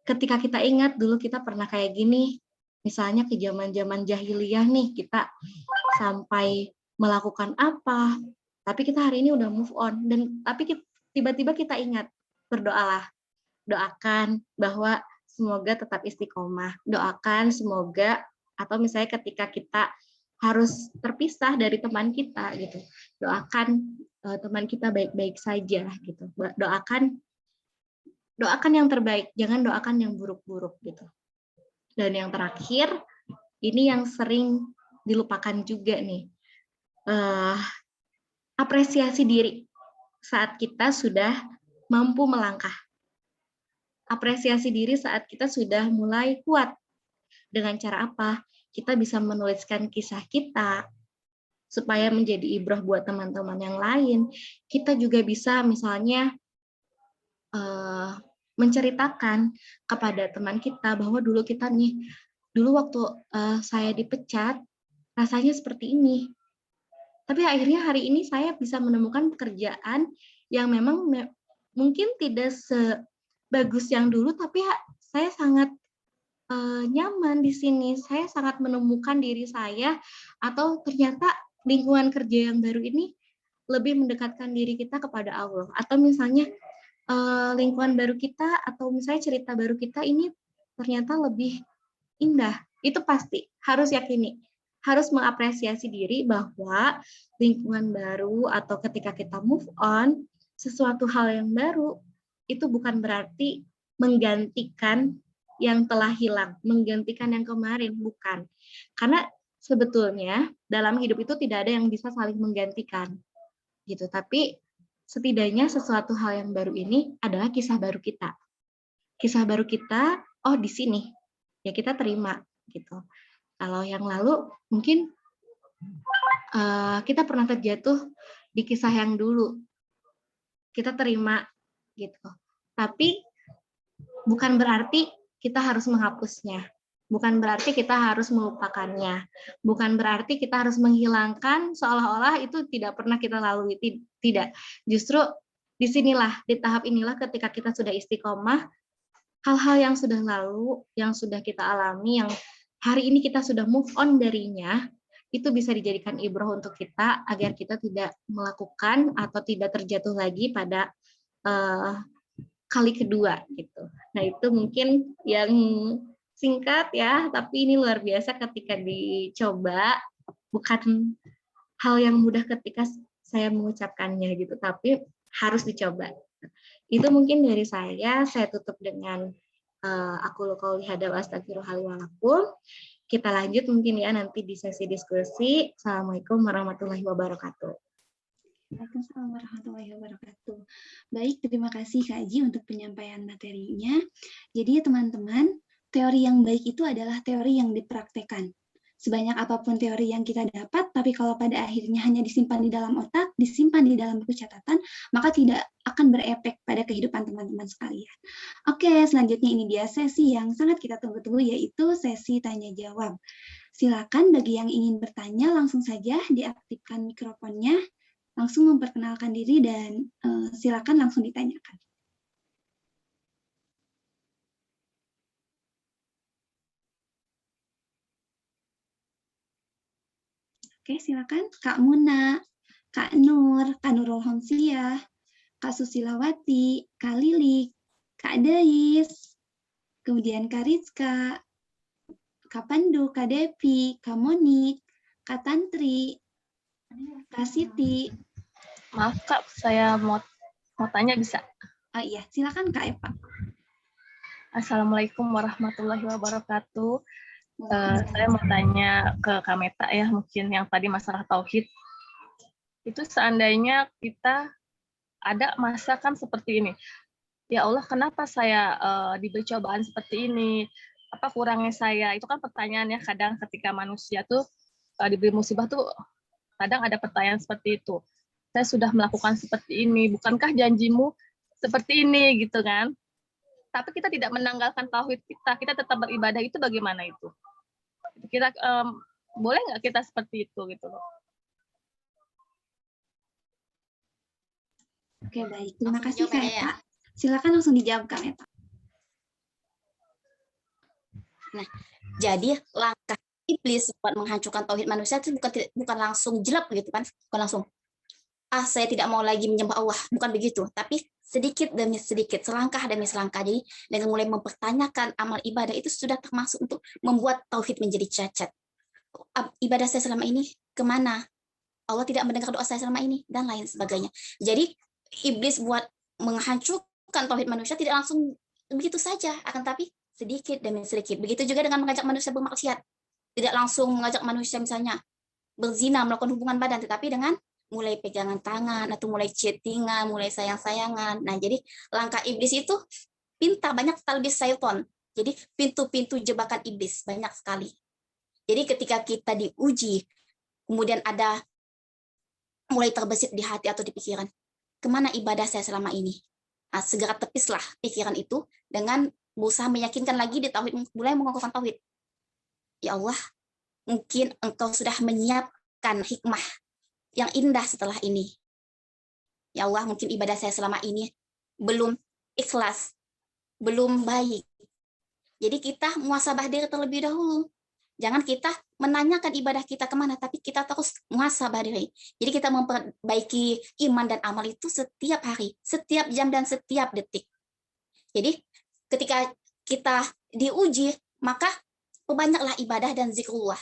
Ketika kita ingat dulu kita pernah kayak gini, misalnya ke zaman-zaman jahiliyah nih, kita sampai melakukan apa, Tapi kita hari ini udah move on, dan tapi tiba-tiba kita ingat, berdoalah, doakan bahwa semoga tetap istiqomah, doakan semoga, atau misalnya ketika kita harus terpisah dari teman kita gitu, doakan teman kita baik-baik saja gitu, doakan yang terbaik, jangan doakan yang buruk-buruk gitu. Dan yang terakhir, ini yang sering dilupakan juga nih, apresiasi diri saat kita sudah mampu melangkah. Apresiasi diri saat kita sudah mulai kuat. Dengan cara apa? Kita bisa menuliskan kisah kita, supaya menjadi ibrah buat teman-teman yang lain. Kita juga bisa misalnya menceritakan kepada teman kita bahwa dulu kita nih, dulu waktu saya dipecat, rasanya seperti ini. Tapi akhirnya hari ini saya bisa menemukan pekerjaan yang memang mungkin tidak sebagus yang dulu, tapi saya sangat nyaman di sini. Saya sangat menemukan diri saya, atau ternyata lingkungan kerja yang baru ini lebih mendekatkan diri kita kepada Allah. Atau misalnya lingkungan baru kita, atau misalnya cerita baru kita ini ternyata lebih indah. Itu pasti, harus yakini. Harus mengapresiasi diri bahwa lingkungan baru atau ketika kita move on, sesuatu hal yang baru, itu bukan berarti menggantikan yang telah hilang, menggantikan yang kemarin, bukan. Karena sebetulnya dalam hidup itu tidak ada yang bisa saling menggantikan. Gitu. Tapi setidaknya sesuatu hal yang baru ini adalah kisah baru kita. Kisah baru kita, oh di sini. Ya kita terima gitu. Kalau yang lalu mungkin kita pernah terjatuh di kisah yang dulu, kita terima gitu. Tapi bukan berarti kita harus menghapusnya, bukan berarti kita harus melupakannya, bukan berarti kita harus menghilangkan seolah-olah itu tidak pernah kita lalui. Tidak, justru disinilah, di tahap inilah ketika kita sudah istiqomah, hal-hal yang sudah lalu, yang sudah kita alami, yang hari ini kita sudah move on darinya, itu bisa dijadikan ibrah untuk kita agar kita tidak melakukan atau tidak terjatuh lagi pada kali kedua gitu. Nah itu mungkin yang singkat ya, tapi ini luar biasa ketika dicoba, bukan hal yang mudah ketika saya mengucapkannya gitu, tapi harus dicoba. Itu mungkin dari saya tutup dengan aku qouli hadza wa astaghfirullahi wa lakum. Kita lanjut mungkin ya nanti di sesi diskusi. Assalamualaikum warahmatullahi wabarakatuh. Waalaikumsalam warahmatullahi wabarakatuh. Baik, terima kasih Kak Aji untuk penyampaian materinya. Jadi teman-teman, teori yang baik itu adalah teori yang dipraktekkan. Sebanyak apapun teori yang kita dapat, tapi kalau pada akhirnya hanya disimpan di dalam otak, disimpan di dalam buku catatan, maka tidak akan berefek pada kehidupan teman-teman sekalian. Oke, selanjutnya ini dia sesi yang sangat kita tunggu-tunggu, yaitu sesi tanya-jawab. Silakan bagi yang ingin bertanya, langsung saja diaktifkan mikrofonnya, langsung memperkenalkan diri, dan silakan langsung ditanyakan. Oke, silakan Kak Muna, Kak Nur, Kak Nurul Homsiah, Kak Susilawati, Kak Lilik, Kak Dais, kemudian Kak Rizka, Kak Pandu, Kak Devi, Kak Monik, Kak Tantri, Kak Siti. Maaf Kak, saya mau tanya bisa? Oh iya, silakan Kak Eva. Assalamualaikum warahmatullahi wabarakatuh. Saya mau tanya ke Kak Meta ya, mungkin yang tadi masalah tauhid. Itu seandainya kita ada masa kan seperti ini. Ya Allah, kenapa saya diberi cobaan seperti ini? Apa kurangnya saya? Itu kan pertanyaannya kadang ketika manusia tuh diberi musibah tuh kadang ada pertanyaan seperti itu. Saya sudah melakukan seperti ini, bukankah janjimu seperti ini gitu kan? Tapi kita tidak menanggalkan tauhid kita tetap beribadah, itu bagaimana itu? Kita boleh nggak kita seperti itu gitu loh? Oke, baik. Terima kasih Kak Eva. Silakan langsung dijawab Kak Meta. Nah, jadi langkah iblis buat menghancurkan tauhid manusia itu bukan langsung jelek gitu kan, bukan langsung saya tidak mau lagi menyembah Allah, bukan begitu, tapi sedikit demi sedikit, selangkah demi selangkah. Jadi dengan mulai mempertanyakan amal ibadah itu sudah termasuk untuk membuat tauhid menjadi cacat. Ibadah saya selama ini kemana? Allah tidak mendengar doa saya selama ini, dan lain sebagainya. Jadi iblis buat menghancurkan tauhid manusia tidak langsung begitu saja, akan tapi sedikit demi sedikit. Begitu juga dengan mengajak manusia bermaksiat. Tidak langsung mengajak manusia misalnya berzina, melakukan hubungan badan, tetapi dengan mulai pegangan tangan, atau mulai chattingan, mulai sayang-sayangan. Nah, jadi langkah iblis itu pintar, banyak talbis syaiton. Jadi pintu-pintu jebakan iblis, banyak sekali. Jadi ketika kita diuji, kemudian ada mulai terbesit di hati atau di pikiran, kemana ibadah saya selama ini? Nah, segera tepislah pikiran itu dengan berusaha meyakinkan lagi di tauhid, mulai mengukuhkan tauhid. Ya Allah, mungkin Engkau sudah menyiapkan hikmah yang indah setelah ini. Ya Allah, mungkin ibadah saya selama ini belum ikhlas, belum baik. Jadi kita muhasabah diri terlebih dahulu. Jangan kita menanyakan ibadah kita kemana, tapi kita terus muhasabah diri. Jadi kita memperbaiki iman dan amal itu setiap hari, setiap jam, dan setiap detik. Jadi ketika kita diuji, maka perbanyaklah ibadah dan zikrullah.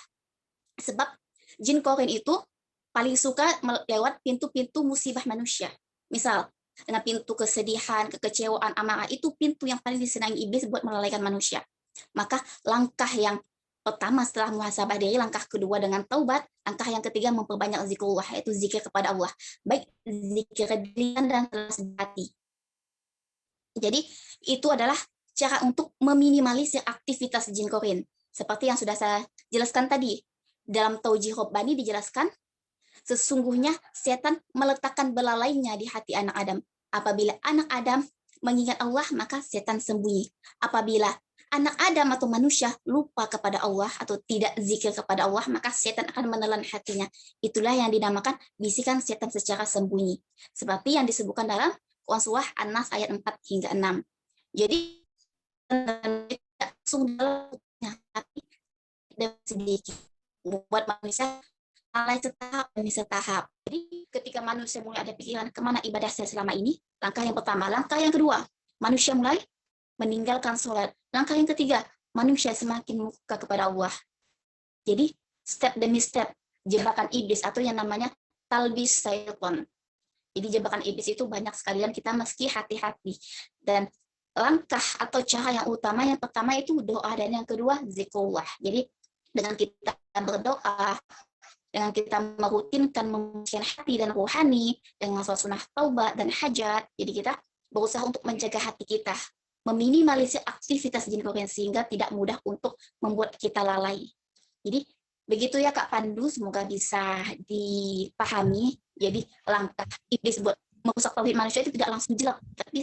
Sebab jin korin itu paling suka lewat pintu-pintu musibah manusia. Misal, dengan pintu kesedihan, kekecewaan, amarah, itu pintu yang paling disenangi iblis buat melalaikan manusia. Maka langkah yang pertama setelah muhasabah diri, langkah kedua dengan taubat, langkah yang ketiga memperbanyak zikrullah, yaitu zikir kepada Allah. Baik zikir lisan dan hati. Jadi, itu adalah cara untuk meminimalisir aktivitas jin korin. Seperti yang sudah saya jelaskan tadi. Dalam Taujih Rabbani dijelaskan, sesungguhnya setan meletakkan belalainya di hati anak Adam. Apabila anak Adam mengingat Allah, maka setan sembunyi. Apabila anak Adam atau manusia lupa kepada Allah atau tidak zikir kepada Allah, maka setan akan menelan hatinya. Itulah yang dinamakan bisikan setan secara sembunyi. Seperti yang disebutkan dalam Quran Surah An-Nas ayat 4 hingga 6. Jadi, tidak langsung dalamnya, tapi sedikit. Buat manusia mulai setahap demi setahap. Jadi ketika manusia mulai ada pikiran kemana ibadah saya selama ini, langkah yang pertama. Langkah yang kedua, manusia mulai meninggalkan sholat. Langkah yang ketiga, manusia semakin muka kepada Allah. Jadi step demi step, jebakan iblis atau yang namanya talbis syaiton. Jadi jebakan iblis itu banyak sekali dan kita mesti hati-hati. Dan langkah atau cara yang utama, yang pertama itu doa, dan yang kedua zikrullah. Jadi dengan kita berdoa, dengan kita merutinkan membersihkan hati dan rohani, dengan sholat sunnah taubat dan hajat, jadi kita berusaha untuk menjaga hati kita, meminimalisir aktivitas jin korin sehingga tidak mudah untuk membuat kita lalai. Jadi begitu ya Kak Pandu, semoga bisa dipahami. Jadi langkah iblis buat merusak tauhid manusia itu tidak langsung jelek, tapi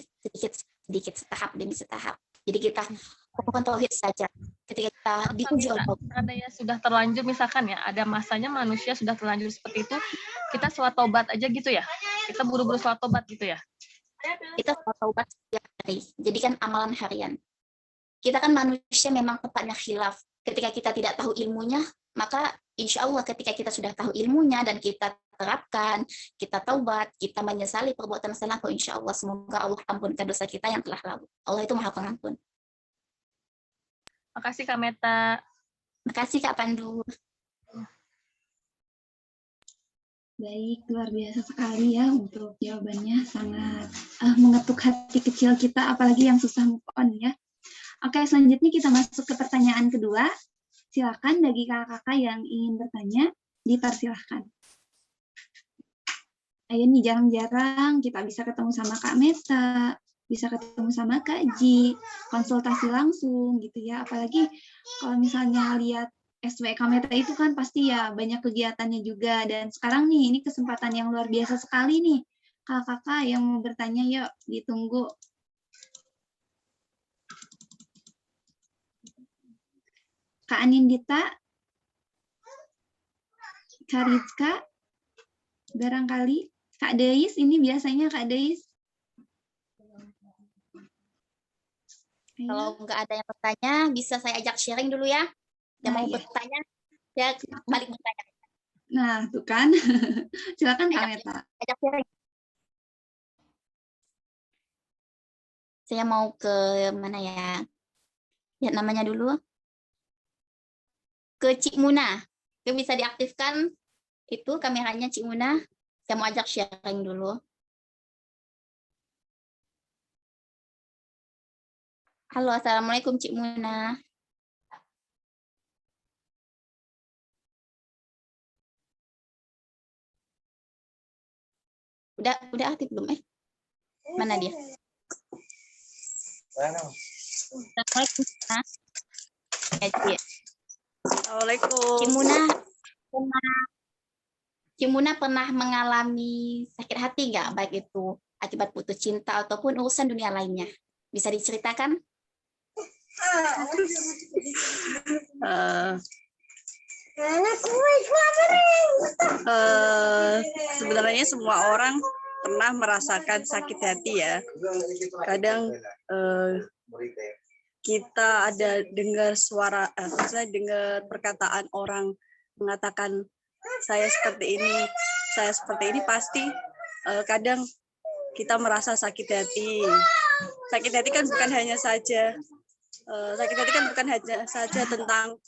sedikit setahap demi setahap. Jadi kita fokuskan tauhid saja. Ketika kita diuji oleh Allah. Seandainya sudah terlanjur, misalkan ya, ada masanya manusia sudah terlanjur seperti itu, kita sholat taubat aja gitu ya? Kita buru-buru sholat taubat gitu ya? Kita sholat taubat setiap hari. Jadi kan amalan harian. Kita kan manusia memang tempatnya khilaf. Ketika kita tidak tahu ilmunya, maka insya Allah ketika kita sudah tahu ilmunya dan kita terapkan, kita taubat, kita menyesali perbuatan salah, insya Allah semoga Allah ampunkan dosa kita yang telah lalu. Allah itu Maha Pengampun. Makasih Kak Meta. Makasih Kak Pandu. Baik, luar biasa sekali ya untuk jawabannya, sangat mengetuk hati kecil kita, apalagi yang susah move on ya. Oke, selanjutnya kita masuk ke pertanyaan kedua. Silakan bagi kakak-kakak yang ingin bertanya, dipersilahkan. Ayo nih, jarang-jarang kita bisa ketemu sama Kak Meta, bisa ketemu sama Kak Ji, konsultasi langsung gitu ya. Apalagi kalau misalnya lihat SWK Meta itu kan pasti ya banyak kegiatannya juga. Dan sekarang nih, ini kesempatan yang luar biasa sekali nih. Kakak-kakak yang mau bertanya, yuk ditunggu. Kak Anindita, Kak Rizka, barangkali Kak Deis, ini biasanya Kak Deis. Kalau nggak ada yang bertanya, bisa saya ajak sharing dulu ya. Yang mau bertanya, ya balik bertanya. Nah, tuh kan. Silakan Kak Meta. Ajak sharing. Saya mau ke mana ya? Lihat namanya dulu. Ke Cik Muna. Itu bisa diaktifkan itu kameranya Cik Muna. Saya mau ajak sharing dulu. Halo, Assalamualaikum Cik Muna. Udah aktif belum? Mana dia? Assalamualaikum. Ya, Cik. Assalamualaikum. Cik Muna pernah mengalami sakit hati nggak? Baik itu akibat putus cinta ataupun urusan dunia lainnya. Bisa diceritakan? Sebenarnya semua orang pernah merasakan sakit hati ya. Kadang kita ada dengar suara, saya dengar perkataan orang mengatakan saya seperti ini pasti kadang kita merasa sakit hati. Sakit hati kan bukan hanya saja tentang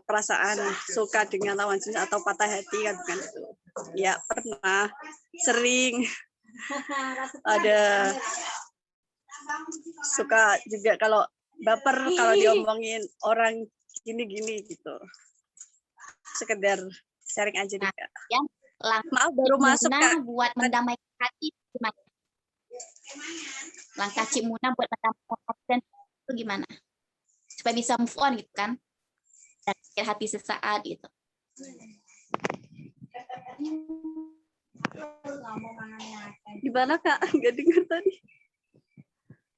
perasaan suka dengan lawan jenis atau patah hati kan bukan itu. Ya pernah, sering ada suka juga kalau baper kalau diomongin orang gini-gini gitu. Sekedar sharing aja juga. Yang Maaf baru masuk Kak. Buat mendamaikan hati gimana? Langkah Cik Muna buat mendamaikan hati itu gimana? Supaya bisa move on gitu kan? Dan sakit hati sesaat gitu. Di mana Kak? Nggak dengar tadi.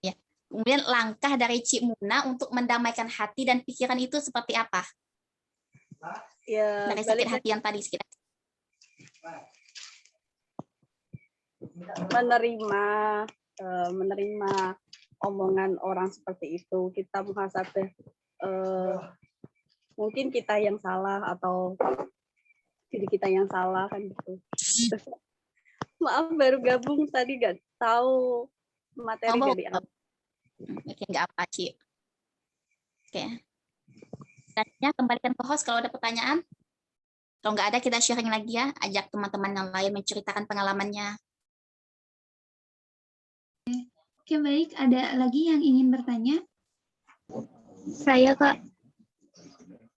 Ya. Kemudian langkah dari Cik Muna untuk mendamaikan hati dan pikiran itu seperti apa? Ya, dari sakit hati yang tadi sekitar. Menerima omongan orang seperti itu, kita muhasabah mungkin kita yang salah atau diri kita yang salah kan gitu. Maaf baru gabung tadi nggak tahu materi dari apa. Oke, nggak apa Ci. Oke. Selanjutnya kembalikan ke host kalau ada pertanyaan. Kalau nggak ada kita sharing lagi ya, ajak teman-teman yang lain menceritakan pengalamannya. Oke, baik. Ada lagi yang ingin bertanya? Saya, Kak.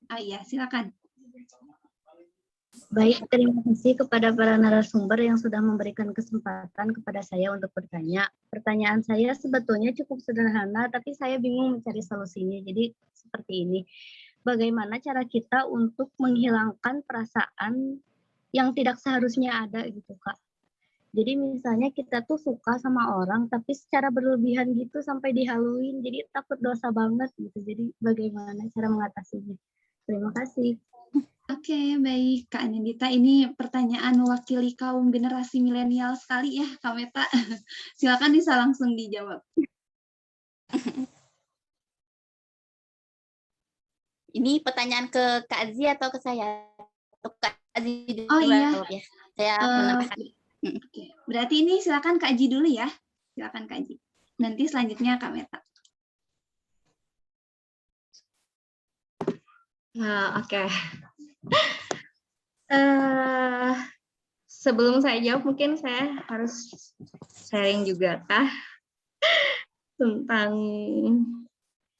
Oh iya, silakan. Baik, terima kasih kepada para narasumber yang sudah memberikan kesempatan kepada saya untuk bertanya. Pertanyaan saya sebetulnya cukup sederhana, tapi saya bingung mencari solusinya. Jadi seperti ini, bagaimana cara kita untuk menghilangkan perasaan yang tidak seharusnya ada gitu, Kak? Jadi misalnya kita tuh suka sama orang, tapi secara berlebihan gitu sampai dihaluin, jadi takut dosa banget gitu. Jadi bagaimana cara mengatasinya? Terima kasih. Oke, baik Kak Nindita. Ini pertanyaan mewakili kaum generasi milenial sekali ya, Kak Meta. Silakan bisa langsung dijawab. Ini pertanyaan ke Kak Azi atau ke saya? Kak Azi Oh iya. Ya. Saya menambahkan. Oke. Berarti ini silakan Kak Aji dulu ya. Silakan Kak Aji. Nanti selanjutnya Kak Meta. Oke. Sebelum saya jawab, mungkin saya harus sharing juga kah tentang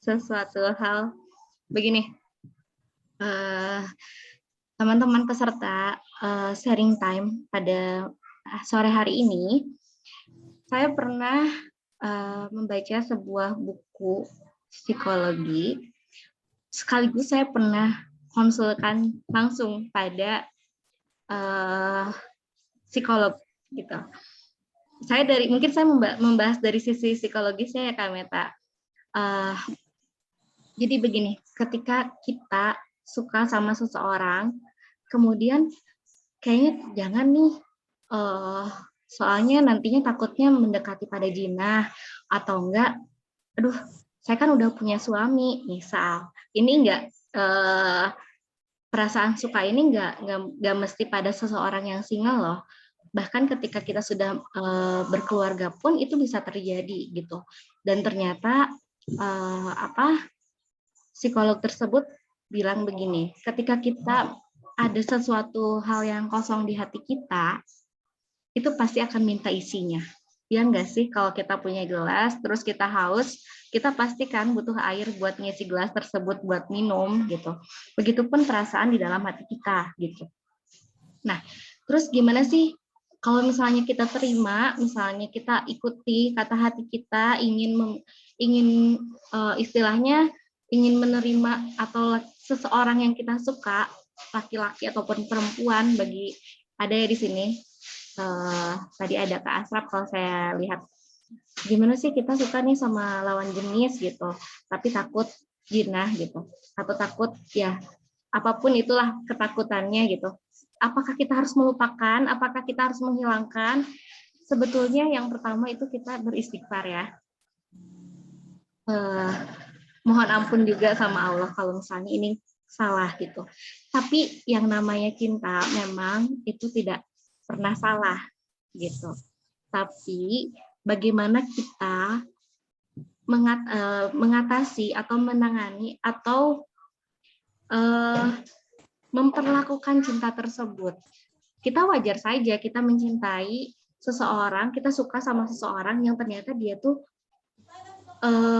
sesuatu hal begini. Teman-teman peserta sharing time pada sore hari ini, saya pernah membaca sebuah buku psikologi. Sekaligus saya pernah konsulkan langsung pada psikolog gitu. Mungkin saya membahas dari sisi psikologisnya ya Kak Meta. Jadi begini, ketika kita suka sama seseorang, kemudian kayaknya jangan nih, soalnya nantinya takutnya mendekati pada jinah atau enggak, aduh saya kan udah punya suami misal, ini enggak perasaan suka ini nggak mesti pada seseorang yang single loh. Bahkan ketika kita sudah berkeluarga pun itu bisa terjadi gitu. Dan ternyata psikolog tersebut bilang begini, ketika kita ada sesuatu hal yang kosong di hati kita, itu pasti akan minta isinya. Ya enggak sih, kalau kita punya gelas, terus kita haus, kita pasti kan butuh air buat ngisi gelas tersebut buat minum gitu. Begitupun perasaan di dalam hati kita gitu. Nah, terus gimana sih kalau misalnya kita terima, misalnya kita ikuti kata hati kita, istilahnya ingin menerima atau seseorang yang kita suka, laki-laki ataupun perempuan, bagi ada ya di sini. Tadi ada Kak Asraf, kalau saya lihat gimana sih kita suka nih sama lawan jenis gitu, tapi takut jinah gitu, atau takut ya apapun itulah ketakutannya gitu. Apakah kita harus melupakan? Apakah kita harus menghilangkan? Sebetulnya yang pertama itu kita beristighfar ya. Mohon ampun juga sama Allah kalau misalnya ini salah gitu. Tapi yang namanya cinta memang itu tidak pernah salah gitu. Tapi bagaimana kita mengatasi atau menangani atau memperlakukan cinta tersebut. Kita wajar saja kita mencintai seseorang, kita suka sama seseorang yang ternyata dia tuh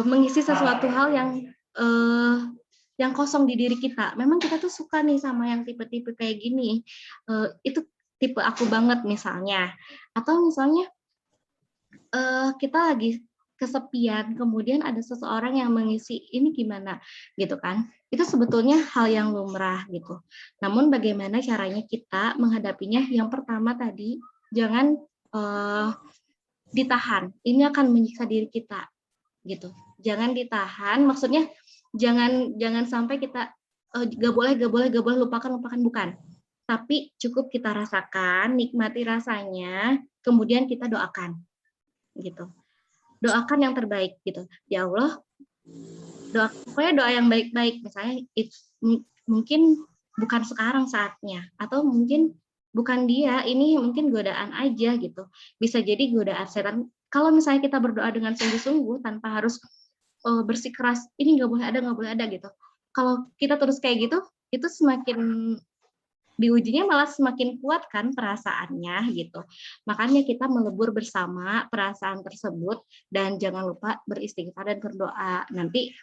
mengisi sesuatu hal yang kosong di diri kita. Memang kita tuh suka nih sama yang tipe-tipe kayak gini. Itu tipe aku banget misalnya. Atau misalnya kita lagi kesepian, kemudian ada seseorang yang mengisi, ini gimana gitu kan. Itu sebetulnya hal yang lumrah gitu. Namun bagaimana caranya kita menghadapinya? Yang pertama tadi, jangan ditahan. Ini akan menyiksa diri kita gitu. Jangan ditahan, maksudnya jangan sampai kita gak boleh lupakan, bukan. Tapi cukup kita rasakan, nikmati rasanya, kemudian kita doakan gitu. Doakan yang terbaik gitu. Ya Allah, pokoknya doa yang baik-baik. Misalnya mungkin bukan sekarang saatnya, atau mungkin bukan dia, ini mungkin godaan aja gitu. Bisa jadi godaan setan. Kalau misalnya kita berdoa dengan sungguh-sungguh tanpa harus bersikeras, ini nggak boleh ada gitu. Kalau kita terus kayak gitu, itu semakin diujinya malah semakin kuat kan perasaannya gitu. Makanya kita melebur bersama perasaan tersebut dan jangan lupa beristighfar dan berdoa. Nanti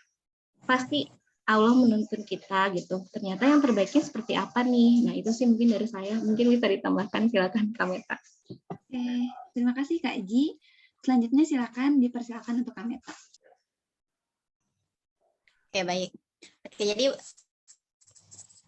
pasti Allah menuntun kita gitu. Ternyata yang terbaiknya seperti apa nih? Nah itu sih mungkin dari saya. Mungkin bisa ditambahkan, silakan Kak Meta. Oke, terima kasih Kak Ji. Selanjutnya silakan dipersilakan untuk Kak Meta. Oke, baik. Oke, jadi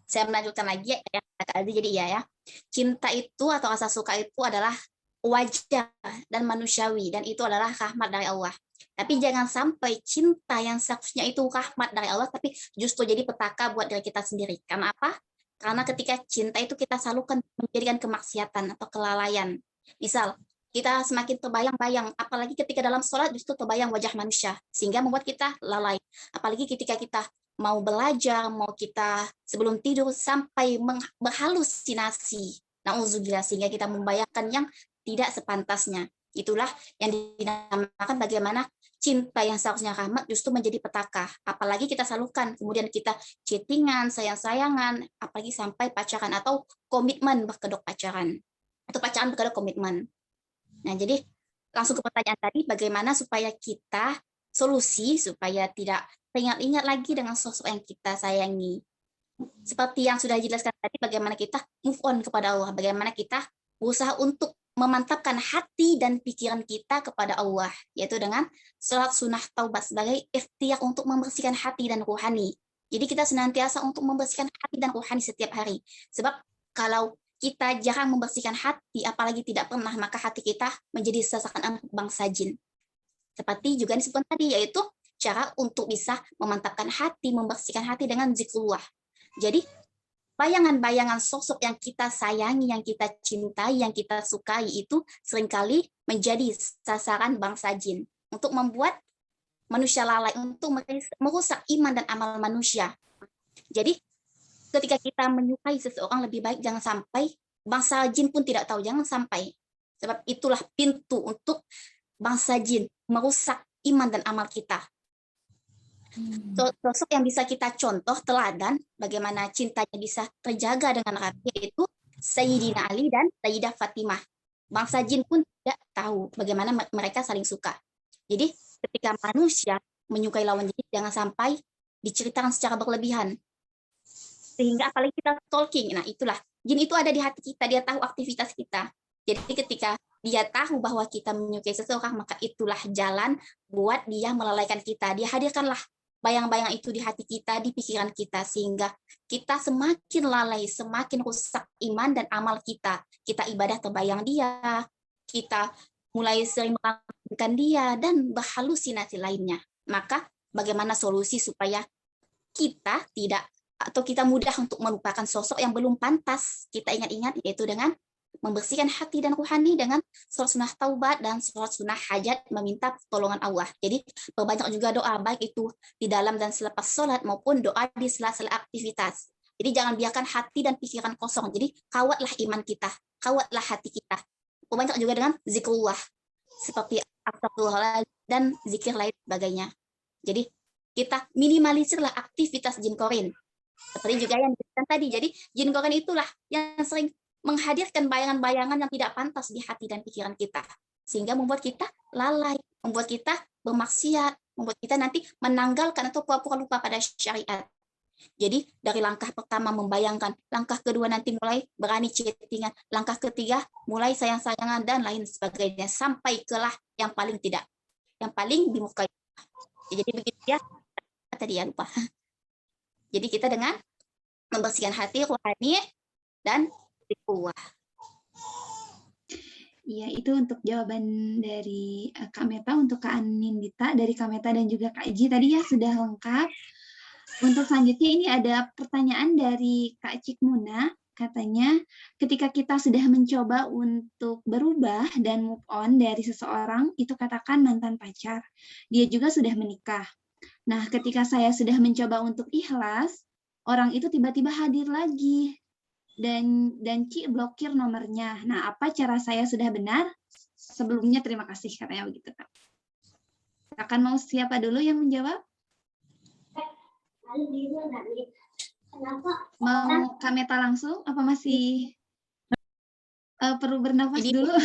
saya melanjutkan lagi ya, jadi ya. Cinta itu atau rasa suka itu adalah wajar dan manusiawi, dan itu adalah rahmat dari Allah. Tapi jangan sampai cinta yang seharusnya itu rahmat dari Allah, tapi justru jadi petaka buat diri kita sendiri. Karena apa? Karena ketika cinta itu kita salurkan menjadikan kemaksiatan atau kelalaian. Misal, kita semakin terbayang-bayang, apalagi ketika dalam sholat justru terbayang wajah manusia, sehingga membuat kita lalai. Apalagi ketika kita mau belajar, mau kita sebelum tidur sampai berhalusinasi. Nauzubillah, sehingga kita membayangkan yang tidak sepantasnya. Itulah yang dinamakan bagaimana cinta yang seharusnya rahmat justru menjadi petaka. Apalagi kita salurkan, kemudian kita chattingan, sayang-sayangan, apalagi sampai pacaran atau komitmen berkedok pacaran. Atau pacaran berkedok komitmen. Nah, jadi langsung ke pertanyaan tadi, bagaimana supaya kita solusi supaya tidak teringat-ingat lagi dengan sosok yang kita sayangi. Seperti yang sudah dijelaskan tadi, bagaimana kita move on kepada Allah, bagaimana kita berusaha untuk memantapkan hati dan pikiran kita kepada Allah, yaitu dengan sholat sunnah taubat sebagai ikhtiar untuk membersihkan hati dan rohani. Jadi kita senantiasa untuk membersihkan hati dan rohani setiap hari. Sebab kalau kita jarang membersihkan hati, apalagi tidak pernah, maka hati kita menjadi seakan bangsa jin. Seperti juga disebutkan tadi, yaitu cara untuk bisa memantapkan hati, membersihkan hati dengan zikrullah. Jadi, bayangan-bayangan sosok yang kita sayangi, yang kita cintai, yang kita sukai itu seringkali menjadi sasaran bangsa jin untuk membuat manusia lalai, untuk merusak iman dan amal manusia. Jadi, ketika kita menyukai seseorang, lebih baik jangan sampai bangsa jin pun tidak tahu, jangan sampai. Sebab itulah pintu untuk bangsa jin merusak iman dan amal kita. Sosok yang bisa kita contoh teladan bagaimana cintanya bisa terjaga dengan rapi, yaitu Sayyidina Ali dan Sayyidah Fatimah. Bangsa jin pun tidak tahu bagaimana mereka saling suka. Jadi ketika manusia menyukai lawan jenis, jangan sampai diceritakan secara berlebihan. Sehingga apalagi kita stalking, nah itulah, jin itu ada di hati kita, dia tahu aktivitas kita. Jadi ketika dia tahu bahwa kita menyukai seseorang, maka itulah jalan buat dia melalaikan kita. Dia hadirkanlah bayang-bayang itu di hati kita, di pikiran kita, sehingga kita semakin lalai, semakin rusak iman dan amal kita. Kita ibadah terbayang dia, kita mulai sering melakukan dia, dan berhalusinasi lainnya. Maka bagaimana solusi supaya kita tidak, atau kita mudah untuk melupakan sosok yang belum pantas kita ingat-ingat, yaitu dengan membersihkan hati dan rohani dengan sholat sunnah taubat dan sholat sunnah hajat, meminta pertolongan Allah. Jadi perbanyak juga doa, baik itu di dalam dan selepas sholat maupun doa di sela-sela aktivitas. Jadi jangan biarkan hati dan pikiran kosong. Jadi kawatlah iman kita, kawatlah hati kita. Perbanyak juga dengan zikrullah, seperti astagfirullah dan zikir lain sebagainya. Jadi kita minimalisirlah aktivitas jin korin. Seperti juga yang dikatakan tadi. Jadi jin korin itulah yang sering menghadirkan bayangan-bayangan yang tidak pantas di hati dan pikiran kita, sehingga membuat kita lalai, membuat kita bermaksiat, membuat kita nanti menanggalkan atau pura-pura lupa pada syariat. Jadi dari langkah pertama membayangkan, langkah kedua nanti mulai berani chattingan, langkah ketiga mulai sayang-sayangan dan lain sebagainya, sampai kelah yang paling tidak, yang paling dimukai. Jadi begitu ya, tadi ya lupa. Jadi kita dengan membersihkan hati, rohani, dan Iya, itu untuk jawaban dari Kak Meta. Untuk Kak Anindita dari Kak Meta dan juga Kak Ji tadi ya sudah lengkap. Untuk selanjutnya ini ada pertanyaan dari Kak Cikmuna. Katanya, ketika kita sudah mencoba untuk berubah dan move on dari seseorang, itu katakan mantan pacar, dia juga sudah menikah. Nah, ketika saya sudah mencoba untuk ikhlas, orang itu tiba-tiba hadir lagi. Dan Ci blokir nomornya. Nah, apa cara saya sudah benar? Sebelumnya terima kasih, katanya begitu, Kak. Akan mau siapa dulu yang menjawab? Mau Kak Meta langsung? Apa masih perlu bernafas dulu?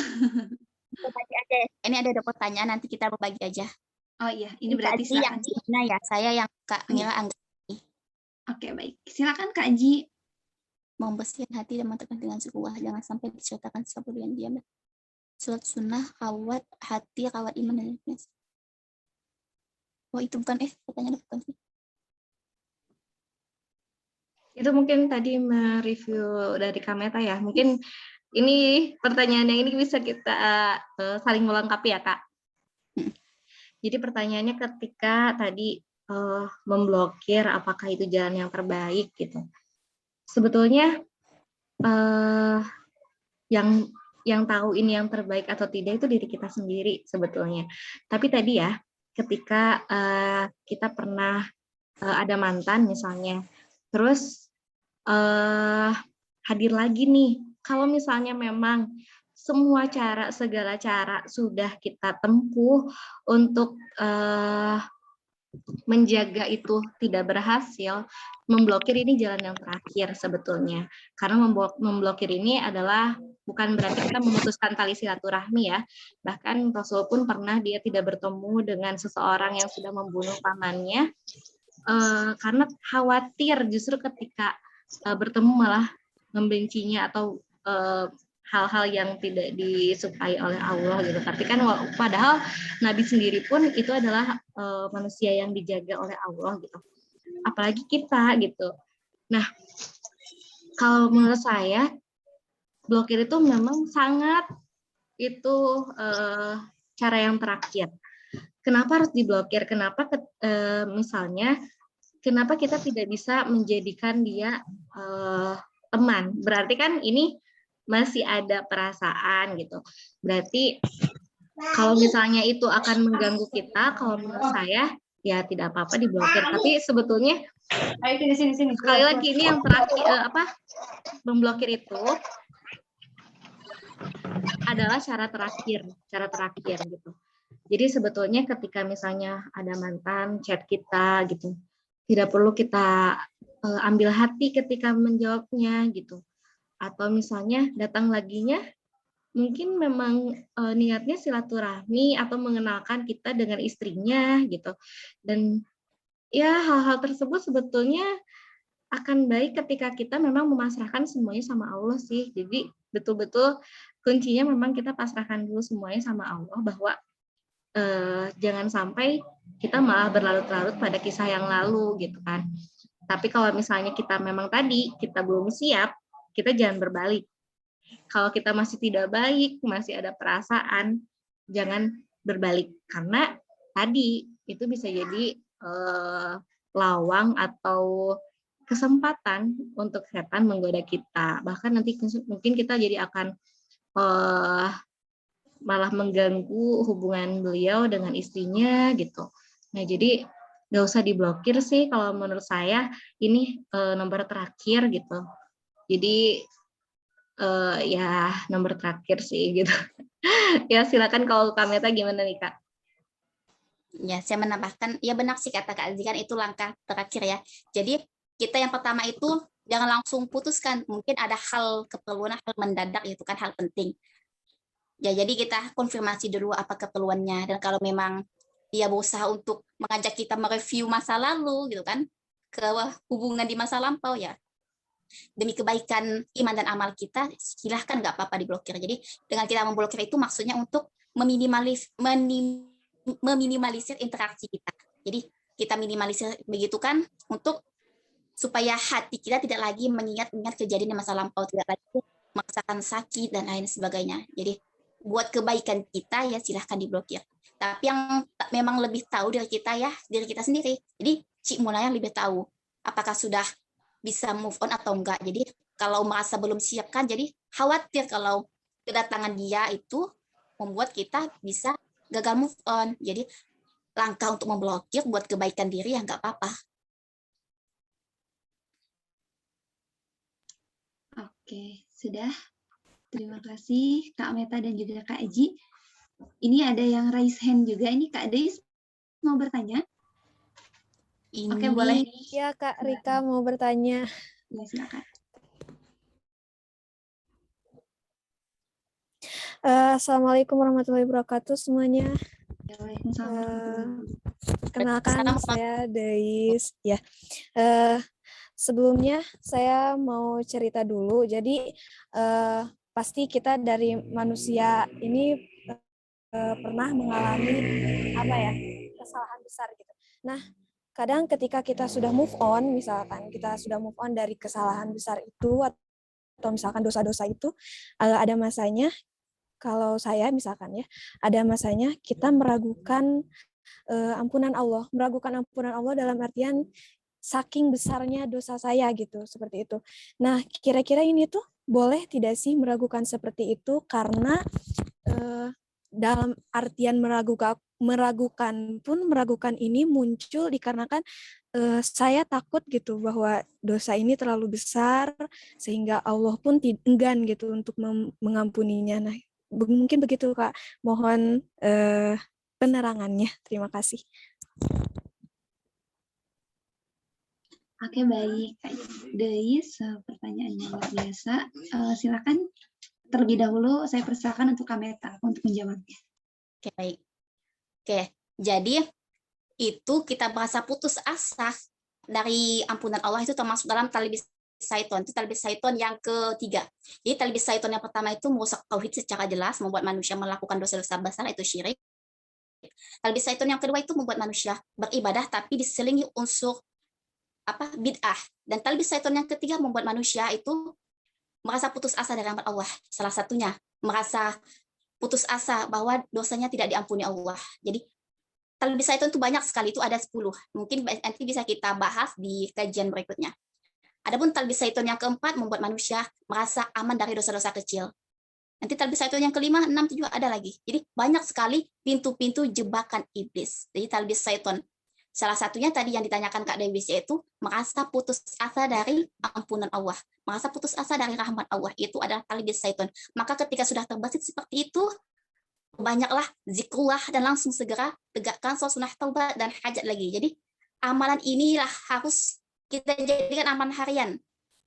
Berbagi aja. Ini ada pertanyaan, nanti kita berbagi aja. Oh iya, ini berarti silakan. Ya, saya yang Kak Mira anggap. Oke, baik. Silakan Kak Ji. Membersihkan hati dan mantapkan dengan sukuah, jangan sampai diceritakan sesuatu yang diam. Surat sunnah, rawat hati, rawat iman dan nafas. Oh itu bukan pertanyaan bukan sih. Itu mungkin tadi mereview dari Kak Meta ya. Mungkin ini pertanyaan yang ini bisa kita saling melengkapi ya Kak. Jadi pertanyaannya ketika tadi memblokir, apakah itu jalan yang terbaik gitu. Sebetulnya yang tahu ini yang terbaik atau tidak itu diri kita sendiri sebetulnya. Tapi tadi ya, ketika kita pernah ada mantan misalnya, terus hadir lagi nih, kalau misalnya memang semua cara, segala cara sudah kita tempuh untuk menjaga itu tidak berhasil, memblokir ini jalan yang terakhir sebetulnya. Karena memblokir ini adalah bukan berarti kita memutuskan tali silaturahmi ya. Bahkan Rasul pun pernah dia tidak bertemu dengan seseorang yang sudah membunuh pamannya karena khawatir justru ketika bertemu malah membencinya atau hal-hal yang tidak disukai oleh Allah gitu. Tapi kan padahal Nabi sendiri pun itu adalah manusia yang dijaga oleh Allah gitu. Apalagi kita gitu. Nah, kalau menurut saya blokir itu memang sangat itu cara yang terakhir. Kenapa harus diblokir? Kenapa misalnya kenapa kita tidak bisa menjadikan dia teman? Berarti kan ini masih ada perasaan gitu. Berarti kalau misalnya itu akan mengganggu kita, kalau menurut saya ya tidak apa-apa diblokir. Tapi sebetulnya Ayo sini. sekali lagi ini yang terakhir memblokir itu adalah cara terakhir gitu. Jadi sebetulnya ketika misalnya ada mantan chat kita gitu, tidak perlu kita ambil hati ketika menjawabnya gitu. Atau misalnya datang laginya mungkin memang niatnya silaturahmi atau mengenalkan kita dengan istrinya gitu. Dan ya hal-hal tersebut sebetulnya akan baik ketika kita memang memasrahkan semuanya sama Allah sih. Jadi betul-betul kuncinya memang kita pasrahkan dulu semuanya sama Allah, bahwa jangan sampai kita malah berlarut-larut pada kisah yang lalu gitu kan. Tapi kalau misalnya kita memang tadi kita belum siap, kita jangan berbalik. Kalau kita masih tidak baik, masih ada perasaan, jangan berbalik. Karena tadi itu bisa jadi lawang atau kesempatan untuk setan menggoda kita. Bahkan nanti mungkin kita jadi akan malah mengganggu hubungan beliau dengan istrinya gitu. Nah, jadi nggak usah diblokir sih kalau menurut saya, ini nomor terakhir gitu. Jadi ya nomor terakhir sih gitu. Ya silakan kalau Kak Meta gimana nih Kak? Ya, saya menambahkan, ya benar sih kata Kak Aziz, kan itu langkah terakhir ya. Jadi kita yang pertama itu jangan langsung putuskan, mungkin ada hal keperluan, hal mendadak, itu kan hal penting. Ya, jadi kita konfirmasi dulu apa keperluannya, dan kalau memang dia berusaha untuk mengajak kita mereview masa lalu gitu kan, ke hubungan di masa lampau, ya demi kebaikan iman dan amal kita, silahkan, nggak apa-apa diblokir. Jadi dengan kita memblokir itu maksudnya untuk meminimalisir interaksi kita. Jadi kita minimalisir begitu kan, untuk supaya hati kita tidak lagi mengingat-ingat kejadian di masa lampau, tidak lagi merasakan sakit dan lain sebagainya. Jadi buat kebaikan kita ya silahkan diblokir. Tapi yang memang lebih tahu dari kita ya diri kita sendiri. Jadi Cik Muna yang lebih tahu apakah sudah bisa move on atau enggak. Jadi kalau merasa belum siap kan, jadi khawatir kalau kedatangan dia itu membuat kita bisa gagal move on. Jadi langkah untuk memblokir buat kebaikan diri ya nggak apa-apa. Oke, sudah. Terima kasih Kak Meta dan juga Kak Eji. Ini ada yang raise hand juga. Ini Kak Deis mau bertanya? Oke, boleh. Ya, Kak Rika mau bertanya. Ya, silakan. Assalamualaikum warahmatullahi wabarakatuh semuanya. Waalaikumsalam. Kenalkan, saya Deis. Ya, sebelumnya saya mau cerita dulu. Jadi pasti kita dari manusia ini pernah mengalami kesalahan besar gitu. Nah, kadang ketika kita sudah move on, misalkan kita sudah move on dari kesalahan besar itu atau misalkan dosa-dosa itu, ada masanya, kalau saya misalkan ya, ada masanya kita meragukan ampunan Allah. Meragukan ampunan Allah dalam artian saking besarnya dosa saya gitu, seperti itu. Nah, kira-kira ini tuh boleh tidak sih meragukan seperti itu, karena dalam artian meragukan ini muncul dikarenakan saya takut gitu bahwa dosa ini terlalu besar sehingga Allah pun enggan gitu untuk mengampuninya. Nah, mungkin begitu Kak. Mohon penerangannya. Terima kasih. Oke, baik Kak Deis, pertanyaannya luar biasa. Silakan terlebih dahulu saya persilakan untuk Kak Meta untuk menjawabnya. Oke, baik. Oke, jadi itu kita merasa putus asa dari ampunan Allah itu termasuk dalam talbis syaiton. Itu talbis syaiton yang ketiga. Jadi talbis syaiton yang pertama itu merusak tauhid secara jelas, membuat manusia melakukan dosa-dosa besar, itu syirik. Talbis syaiton yang kedua itu membuat manusia beribadah tapi diselingi unsur bid'ah. Dan talbis syaiton yang ketiga membuat manusia itu merasa putus asa dari rahmat Allah. Salah satunya merasa putus asa bahwa dosanya tidak diampuni Allah. Jadi talbis syaiton itu banyak sekali, itu ada 10. Mungkin nanti bisa kita bahas di kajian berikutnya. Adapun talbis syaiton yang keempat membuat manusia merasa aman dari dosa-dosa kecil. Nanti talbis syaiton yang kelima, 6, 7 ada lagi. Jadi banyak sekali pintu-pintu jebakan iblis. Jadi talbis syaiton. Salah satunya tadi yang ditanyakan Kak Dewis, yaitu merasa putus asa dari ampunan Allah, merasa putus asa dari rahmat Allah, itu adalah talbis syaitan. Maka ketika sudah terbesit seperti itu, banyaklah zikrullah dan langsung segera tegakkan sholat sunnah taubat dan hajat lagi. Jadi amalan inilah harus kita jadikan amalan harian.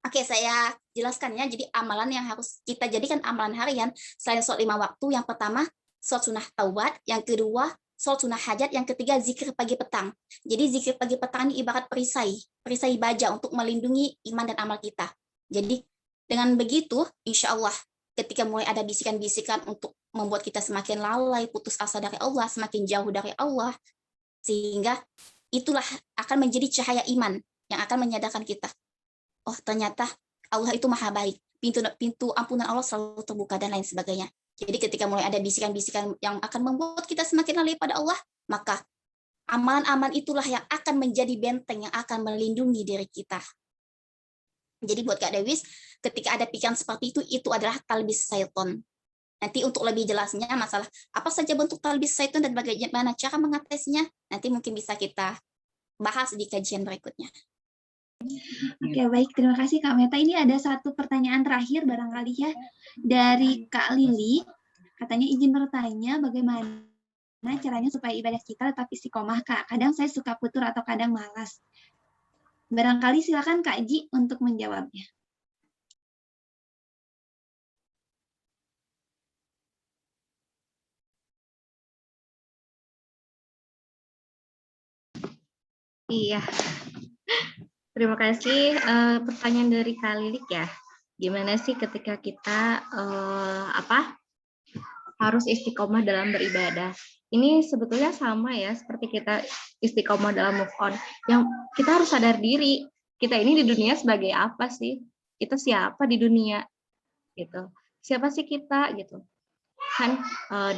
Oke, saya jelaskan ya. Jadi amalan yang harus kita jadikan amalan harian selain sholat 5 waktu, yang pertama sholat sunnah taubat, yang kedua sholat sunnah hajat, yang ketiga zikir pagi petang. Jadi zikir pagi petang ini ibarat perisai baja untuk melindungi iman dan amal kita. Jadi dengan begitu, insya Allah ketika mulai ada bisikan-bisikan untuk membuat kita semakin lalai, putus asa dari Allah, semakin jauh dari Allah, sehingga itulah akan menjadi cahaya iman yang akan menyadarkan kita, oh ternyata Allah itu maha baik, pintu ampunan Allah selalu terbuka dan lain sebagainya. Jadi ketika mulai ada bisikan-bisikan yang akan membuat kita semakin lalai pada Allah, maka amalan-amalan itulah yang akan menjadi benteng yang akan melindungi diri kita. Jadi buat Kak Dewis, ketika ada pikiran seperti itu adalah talbis syaitan. Nanti untuk lebih jelasnya masalah apa saja bentuk talbis syaitan dan bagaimana cara mengatasinya, nanti mungkin bisa kita bahas di kajian berikutnya. Oke, baik. Terima kasih Kak Meta. Ini ada satu pertanyaan terakhir barangkali ya dari Kak Lili. Katanya izin bertanya bagaimana caranya supaya ibadah kita tetap istiqomah, Kak. Kadang saya suka putur atau kadang malas. Barangkali silakan Kak Ji untuk menjawabnya. Iya, terima kasih. Pertanyaan dari Kak Lilik ya. Gimana sih ketika kita harus istiqomah dalam beribadah? Ini sebetulnya sama ya seperti kita istiqomah dalam move on. Yang kita harus sadar diri, kita ini di dunia sebagai apa sih? Kita siapa di dunia? Gitu. Siapa sih kita gitu? Kan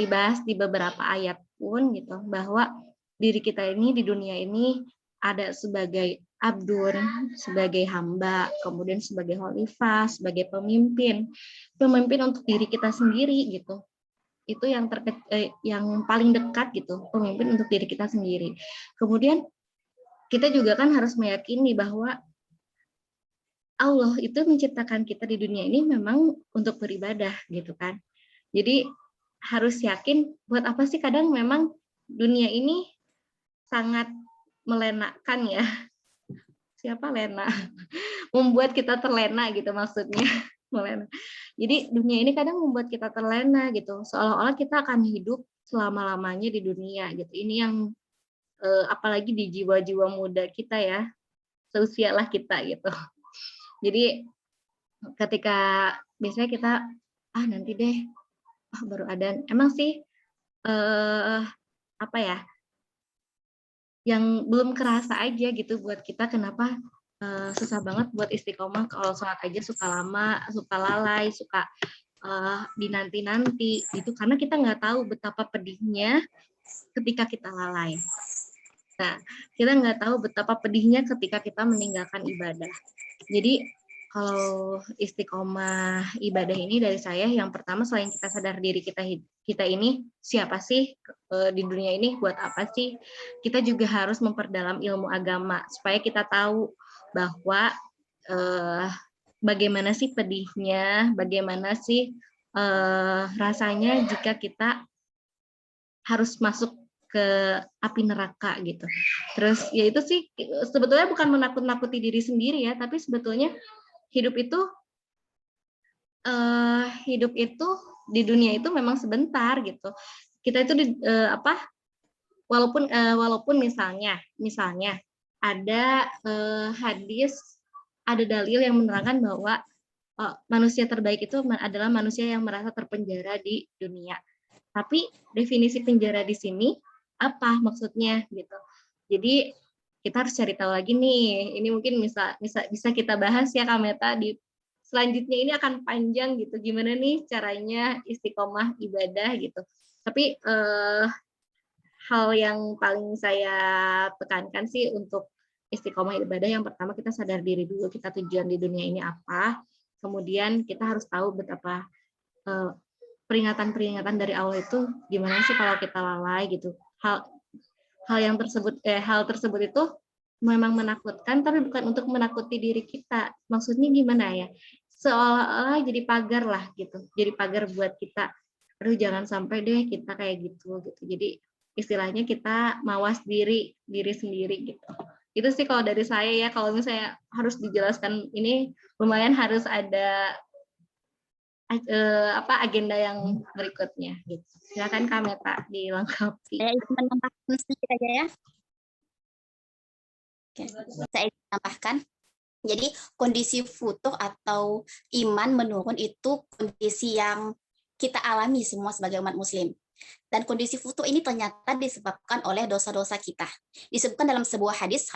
dibahas di beberapa ayat pun gitu bahwa diri kita ini di dunia ini ada sebagai abdur, sebagai hamba, kemudian sebagai khalifah, sebagai pemimpin untuk diri kita sendiri gitu. Itu yang yang paling dekat gitu, pemimpin untuk diri kita sendiri. Kemudian kita juga kan harus meyakini bahwa Allah itu menciptakan kita di dunia ini memang untuk beribadah gitu kan. Jadi harus yakin buat apa sih kadang memang dunia ini sangat melenakan ya. Siapa lena? Membuat kita terlena gitu maksudnya. Melena. Jadi dunia ini kadang membuat kita terlena gitu. Seolah-olah kita akan hidup selama-lamanya di dunia gitu. Ini yang apalagi di jiwa-jiwa muda kita ya. Seusialah kita gitu. Jadi ketika biasanya kita nanti deh baru ada. Emang sih apa ya? Yang belum kerasa aja gitu buat kita kenapa susah banget buat istiqomah kalau sholat aja suka lama, suka lalai, suka dinanti-nanti gitu karena kita nggak tahu betapa pedihnya ketika kita lalai. Nah, kita nggak tahu betapa pedihnya ketika kita meninggalkan ibadah. Jadi kalau istiqomah ibadah ini dari saya yang pertama selain kita sadar diri kita ini siapa sih di dunia ini buat apa sih, kita juga harus memperdalam ilmu agama supaya kita tahu bahwa bagaimana sih pedihnya, bagaimana sih rasanya jika kita harus masuk ke api neraka gitu. Terus ya itu sih sebetulnya bukan menakut-nakuti diri sendiri ya, tapi sebetulnya hidup itu di dunia itu memang sebentar gitu. Kita itu walaupun misalnya ada hadis, ada dalil yang menerangkan bahwa manusia terbaik itu adalah manusia yang merasa terpenjara di dunia. Tapi definisi penjara di sini apa maksudnya gitu. Jadi kita harus cari tahu lagi nih. Ini mungkin bisa kita bahas ya Kak Meta di selanjutnya, ini akan panjang gitu. Gimana nih caranya istiqomah ibadah gitu. Tapi hal yang paling saya tekankan sih untuk istiqomah ibadah yang pertama kita sadar diri dulu kita tujuan di dunia ini apa. Kemudian kita harus tahu betapa peringatan-peringatan dari Allah itu gimana sih kalau kita lalai gitu. hal tersebut itu memang menakutkan, tapi bukan untuk menakuti diri kita. Maksudnya gimana ya? Seolah-olah jadi pagar lah gitu, jadi pagar buat kita. Aduh, jangan sampai deh kita kayak gitu. Jadi istilahnya kita mawas diri sendiri gitu. Itu sih kalau dari saya ya. Kalau misalnya harus dijelaskan ini, lumayan harus ada agenda yang berikutnya gitu. Silakan Kak Meta dilengkapi. Saya ingin menambahkan sedikit aja ya. Oke, saya ingin menambahkan. Jadi kondisi futuh atau iman menurun itu kondisi yang kita alami semua sebagai umat muslim. Dan kondisi futuh ini ternyata disebabkan oleh dosa-dosa kita. Disebutkan dalam sebuah hadis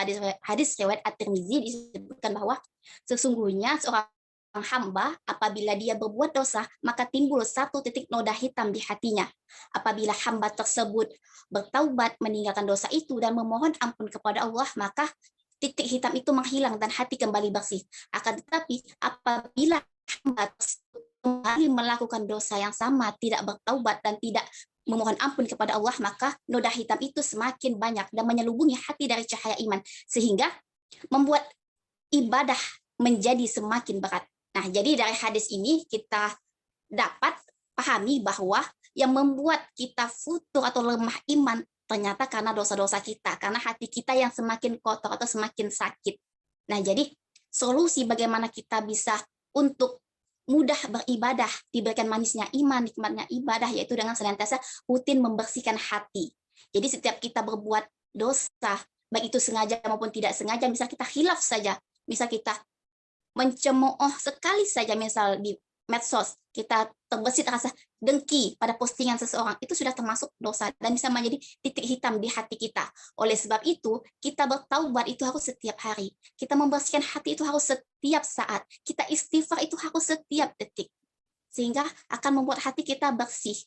riwayat At-Tirmizi, disebutkan bahwa sesungguhnya seorang hamba apabila dia berbuat dosa, maka timbul satu titik noda hitam di hatinya. Apabila hamba tersebut bertaubat, meninggalkan dosa itu dan memohon ampun kepada Allah, maka titik hitam itu menghilang dan hati kembali bersih. Akan tetapi apabila hamba tersebut kembali melakukan dosa yang sama, tidak bertaubat dan tidak memohon ampun kepada Allah, maka noda hitam itu semakin banyak dan menyelubungi hati dari cahaya iman, sehingga membuat ibadah menjadi semakin berat. Nah, jadi dari hadis ini kita dapat pahami bahwa yang membuat kita futur atau lemah iman ternyata karena dosa-dosa kita, karena hati kita yang semakin kotor atau semakin sakit. Nah, jadi solusi bagaimana kita bisa untuk mudah beribadah, diberikan manisnya iman, nikmatnya ibadah, yaitu dengan senantiasa rutin membersihkan hati. Jadi setiap kita berbuat dosa, baik itu sengaja maupun tidak sengaja, misal kita khilaf saja, misal kita mencemooh sekali saja, misal di medsos, kita terbesit rasa dengki pada postingan seseorang, itu sudah termasuk dosa dan bisa menjadi titik hitam di hati kita. Oleh sebab itu, kita bertaubat itu harus setiap hari. Kita membersihkan hati itu harus setiap saat. Kita istighfar itu harus setiap detik. Sehingga akan membuat hati kita bersih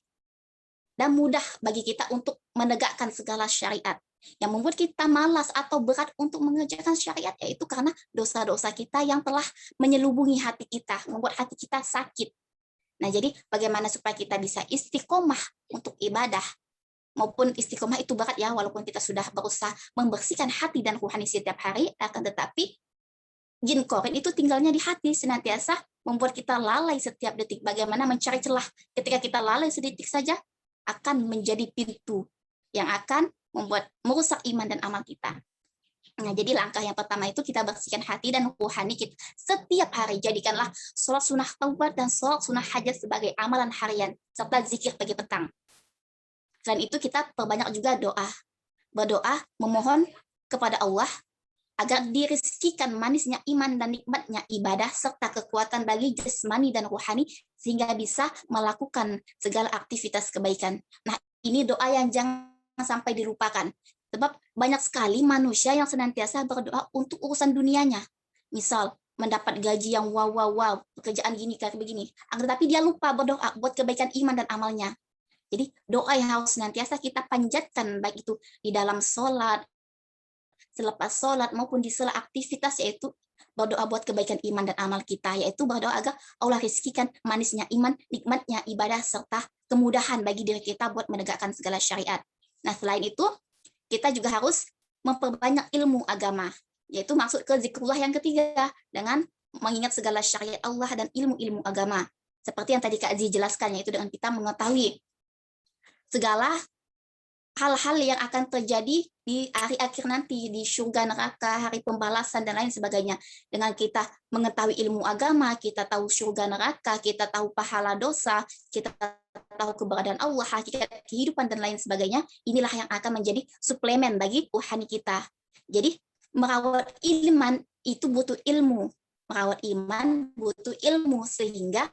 dan mudah bagi kita untuk menegakkan segala syariat. Yang membuat kita malas atau berat untuk mengerjakan syariat, yaitu karena dosa-dosa kita yang telah menyelubungi hati kita, membuat hati kita sakit. Nah, jadi bagaimana supaya kita bisa istiqomah untuk ibadah, maupun istiqomah itu berat ya, walaupun kita sudah berusaha membersihkan hati dan rohani setiap hari, akan tetapi jin korin itu tinggalnya di hati, senantiasa membuat kita lalai setiap detik. Bagaimana mencari celah ketika kita lalai sedetik saja, akan menjadi pintu yang akan merusak iman dan amal kita. Nah, jadi langkah yang pertama itu kita bersihkan hati dan rohani kita setiap hari. Jadikanlah sholat sunnah taubat dan sholat sunnah hajat sebagai amalan harian, serta zikir pagi petang. Selain itu kita perbanyak juga doa. Berdoa, memohon kepada Allah agar dirizkikan manisnya iman dan nikmatnya ibadah, serta kekuatan bagi jasmani dan rohani, sehingga bisa melakukan segala aktivitas kebaikan. Nah, ini doa yang jangan sampai dilupakan. Sebab banyak sekali manusia yang senantiasa berdoa untuk urusan dunianya. Misal, mendapat gaji yang wow, pekerjaan gini, kayak begini. Tetapi dia lupa berdoa buat kebaikan iman dan amalnya. Jadi, doa yang harus senantiasa kita panjatkan, baik itu di dalam sholat, selepas sholat, maupun di sela aktivitas, yaitu berdoa buat kebaikan iman dan amal kita, yaitu berdoa agar Allah rizkikan manisnya iman, nikmatnya ibadah, serta kemudahan bagi diri kita buat menegakkan segala syariat. Nah, selain itu, kita juga harus memperbanyak ilmu agama, yaitu maksud ke zikrullah yang ketiga, dengan mengingat segala syariat Allah dan ilmu-ilmu agama. Seperti yang tadi Kak Zi jelaskan, yaitu dengan kita mengetahui segala hal-hal yang akan terjadi di hari akhir nanti, di surga, neraka, hari pembalasan, dan lain sebagainya. Dengan kita mengetahui ilmu agama, kita tahu surga, neraka, kita tahu pahala dosa, kita tahu keberadaan Allah, hakikat kehidupan, dan lain sebagainya, inilah yang akan menjadi suplemen bagi rohani kita. Jadi, merawat iman itu butuh ilmu. Merawat iman butuh ilmu, sehingga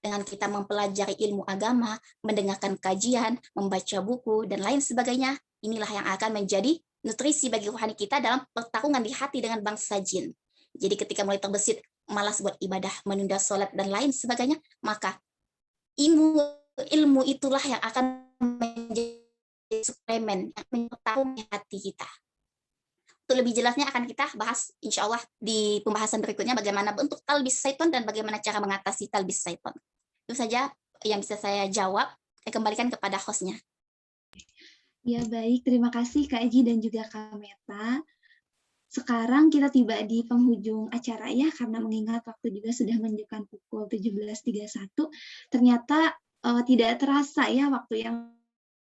dengan kita mempelajari ilmu agama, mendengarkan kajian, membaca buku, dan lain sebagainya, inilah yang akan menjadi nutrisi bagi rohani kita dalam pertarungan di hati dengan bangsa jin. Jadi ketika mulai terbesit, malas buat ibadah, menunda sholat, dan lain sebagainya, maka ilmu itulah yang akan menjadi suplemen yang mempertarungi hati kita. Untuk lebih jelasnya akan kita bahas insya Allah di pembahasan berikutnya bagaimana bentuk talbis syaitan dan bagaimana cara mengatasi talbis syaitan. Itu saja yang bisa saya jawab. Saya kembalikan kepada hostnya. Ya baik, terima kasih Kak Eji dan juga Kak Meta. Sekarang kita tiba di penghujung acara ya, karena mengingat waktu juga sudah menunjukkan pukul 17.31. Ternyata tidak terasa ya waktu yang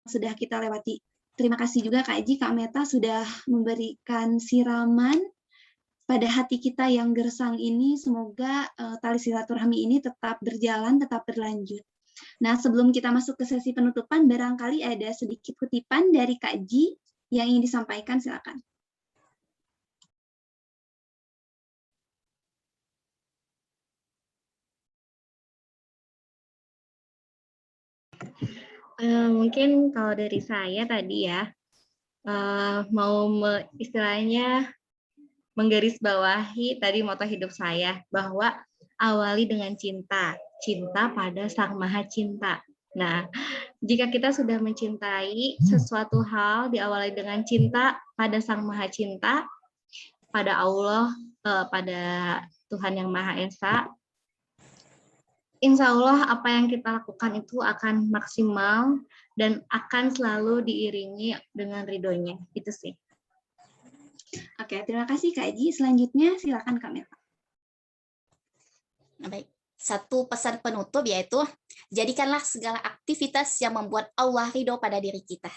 sudah kita lewati. Terima kasih juga Kak Eji, Kak Meta sudah memberikan siraman pada hati kita yang gersang ini. Semoga tali silaturahmi ini tetap berjalan, tetap berlanjut. Nah, sebelum kita masuk ke sesi penutupan, barangkali ada sedikit kutipan dari Kak Ji yang ingin disampaikan, silakan. Mungkin kalau dari saya tadi ya, istilahnya menggarisbawahi tadi moto hidup saya, bahwa awali dengan cinta, cinta pada Sang Maha Cinta. Nah, jika kita sudah mencintai sesuatu hal, diawali dengan cinta pada Sang Maha Cinta, pada Allah, pada Tuhan Yang Maha Esa, insya Allah apa yang kita lakukan itu akan maksimal dan akan selalu diiringi dengan ridhonya. Itu sih. Oke, terima kasih Kak Ji. Selanjutnya silakan Kak Meta. Nah, baik. Satu pesan penutup yaitu, jadikanlah segala aktivitas yang membuat Allah ridho pada diri kita.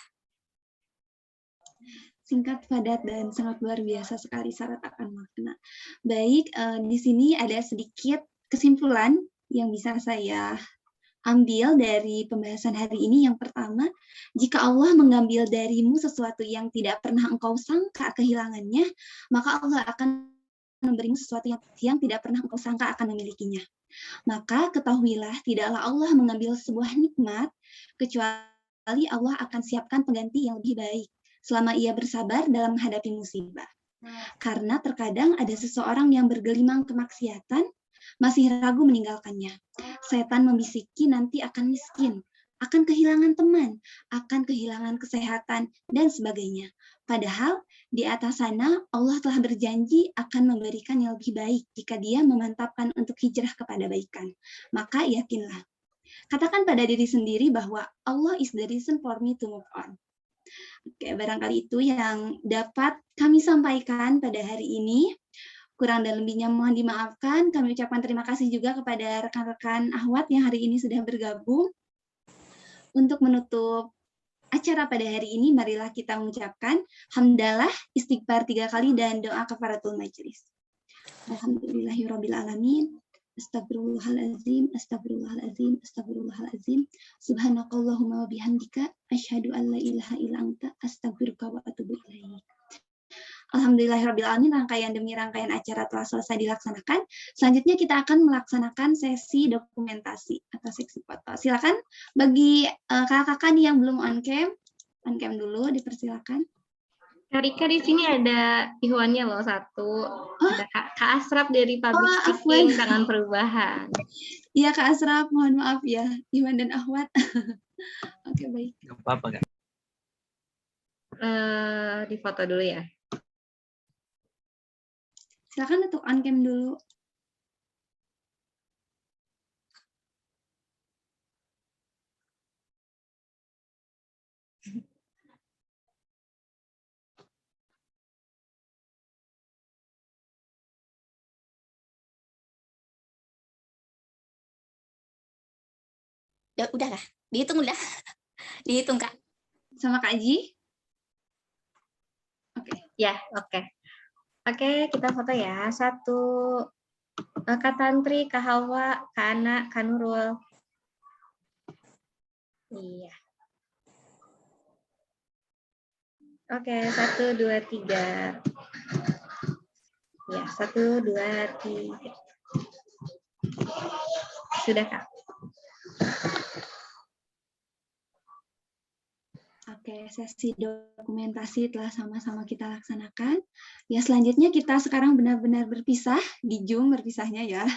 Singkat, padat, dan sangat luar biasa sekali, syarat akan makna. Baik, di sini ada sedikit kesimpulan yang bisa saya ambil dari pembahasan hari ini. Yang pertama, jika Allah mengambil darimu sesuatu yang tidak pernah engkau sangka kehilangannya, maka Allah akan memberimu sesuatu yang tidak pernah engkau sangka akan memilikinya. Maka ketahuilah, tidaklah Allah mengambil sebuah nikmat, kecuali Allah akan siapkan pengganti yang lebih baik selama ia bersabar dalam menghadapi musibah. Karena terkadang ada seseorang yang bergelimang kemaksiatan, masih ragu meninggalkannya. Setan membisiki nanti akan miskin, akan kehilangan teman, akan kehilangan kesehatan, dan sebagainya. Padahal di atas sana Allah telah berjanji akan memberikan yang lebih baik jika dia memantapkan untuk hijrah kepada baikan. Maka yakinlah. Katakan pada diri sendiri bahwa Allah is the reason for me to move on. Oke, barangkali itu yang dapat kami sampaikan pada hari ini. Kurang dan lebihnya mohon dimaafkan. Kami ucapkan terima kasih juga kepada rekan-rekan Ahwat yang hari ini sudah bergabung. Untuk menutup acara pada hari ini, marilah kita mengucapkan hamdalah, istighfar 3 kali, dan doa kafaratul majelis. Alhamdulillahirrabbilalamin. Astagfirullahaladzim, astagfirullahaladzim, astagfirullahaladzim. Subhanakallahumma wa bihamdika, asyhadu an la ilaha illa anta, astaghfiruka wa atubu ilaik. Alhamdulillahirrabbilalamin, rangkaian demi rangkaian acara telah selesai dilaksanakan. Selanjutnya kita akan melaksanakan sesi dokumentasi atau seksi foto. Silakan bagi kakak-kakak yang belum on cam dulu, dipersilakan. Kak Rika di sini ada Ikhwannya loh satu. Ada Kak Asraf dari Public Speaking Tangan Perubahan. Iya Kak Asraf, mohon maaf ya, Iwan dan Ahwat. Oke, baik. Nggak apa-apa, Kak. Di foto dulu ya. Silakan untuk on cam dulu. Ya, udah lah, dihitung udah. Dihitung, Kak. Sama Kak Ji. Oke. Ya, oke. Oke, kita foto ya. 1, Kak Tantri, Kak Hawa, Kak Ana, Kak Nurul. Iya. Oke, 1, 2, 3. Ya, 1, 2, 3. Sudah, Kak. Oke, sesi dokumentasi telah sama-sama kita laksanakan. Ya, selanjutnya kita sekarang benar-benar berpisah, di Zoom berpisahnya ya.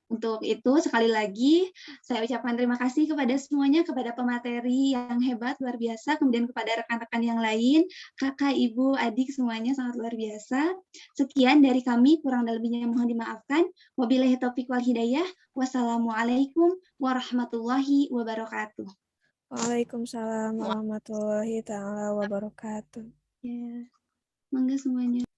Untuk itu, sekali lagi, saya ucapkan terima kasih kepada semuanya, kepada pemateri yang hebat, luar biasa, kemudian kepada rekan-rekan yang lain, kakak, ibu, adik, semuanya sangat luar biasa. Sekian dari kami, kurang dan lebihnya mohon dimaafkan. Wabillahi taufiq wal hidayah. Wassalamualaikum warahmatullahi wabarakatuh. Waalaikumsalam warahmatullahi taala wabarakatuh. Ya, mangga semuanya.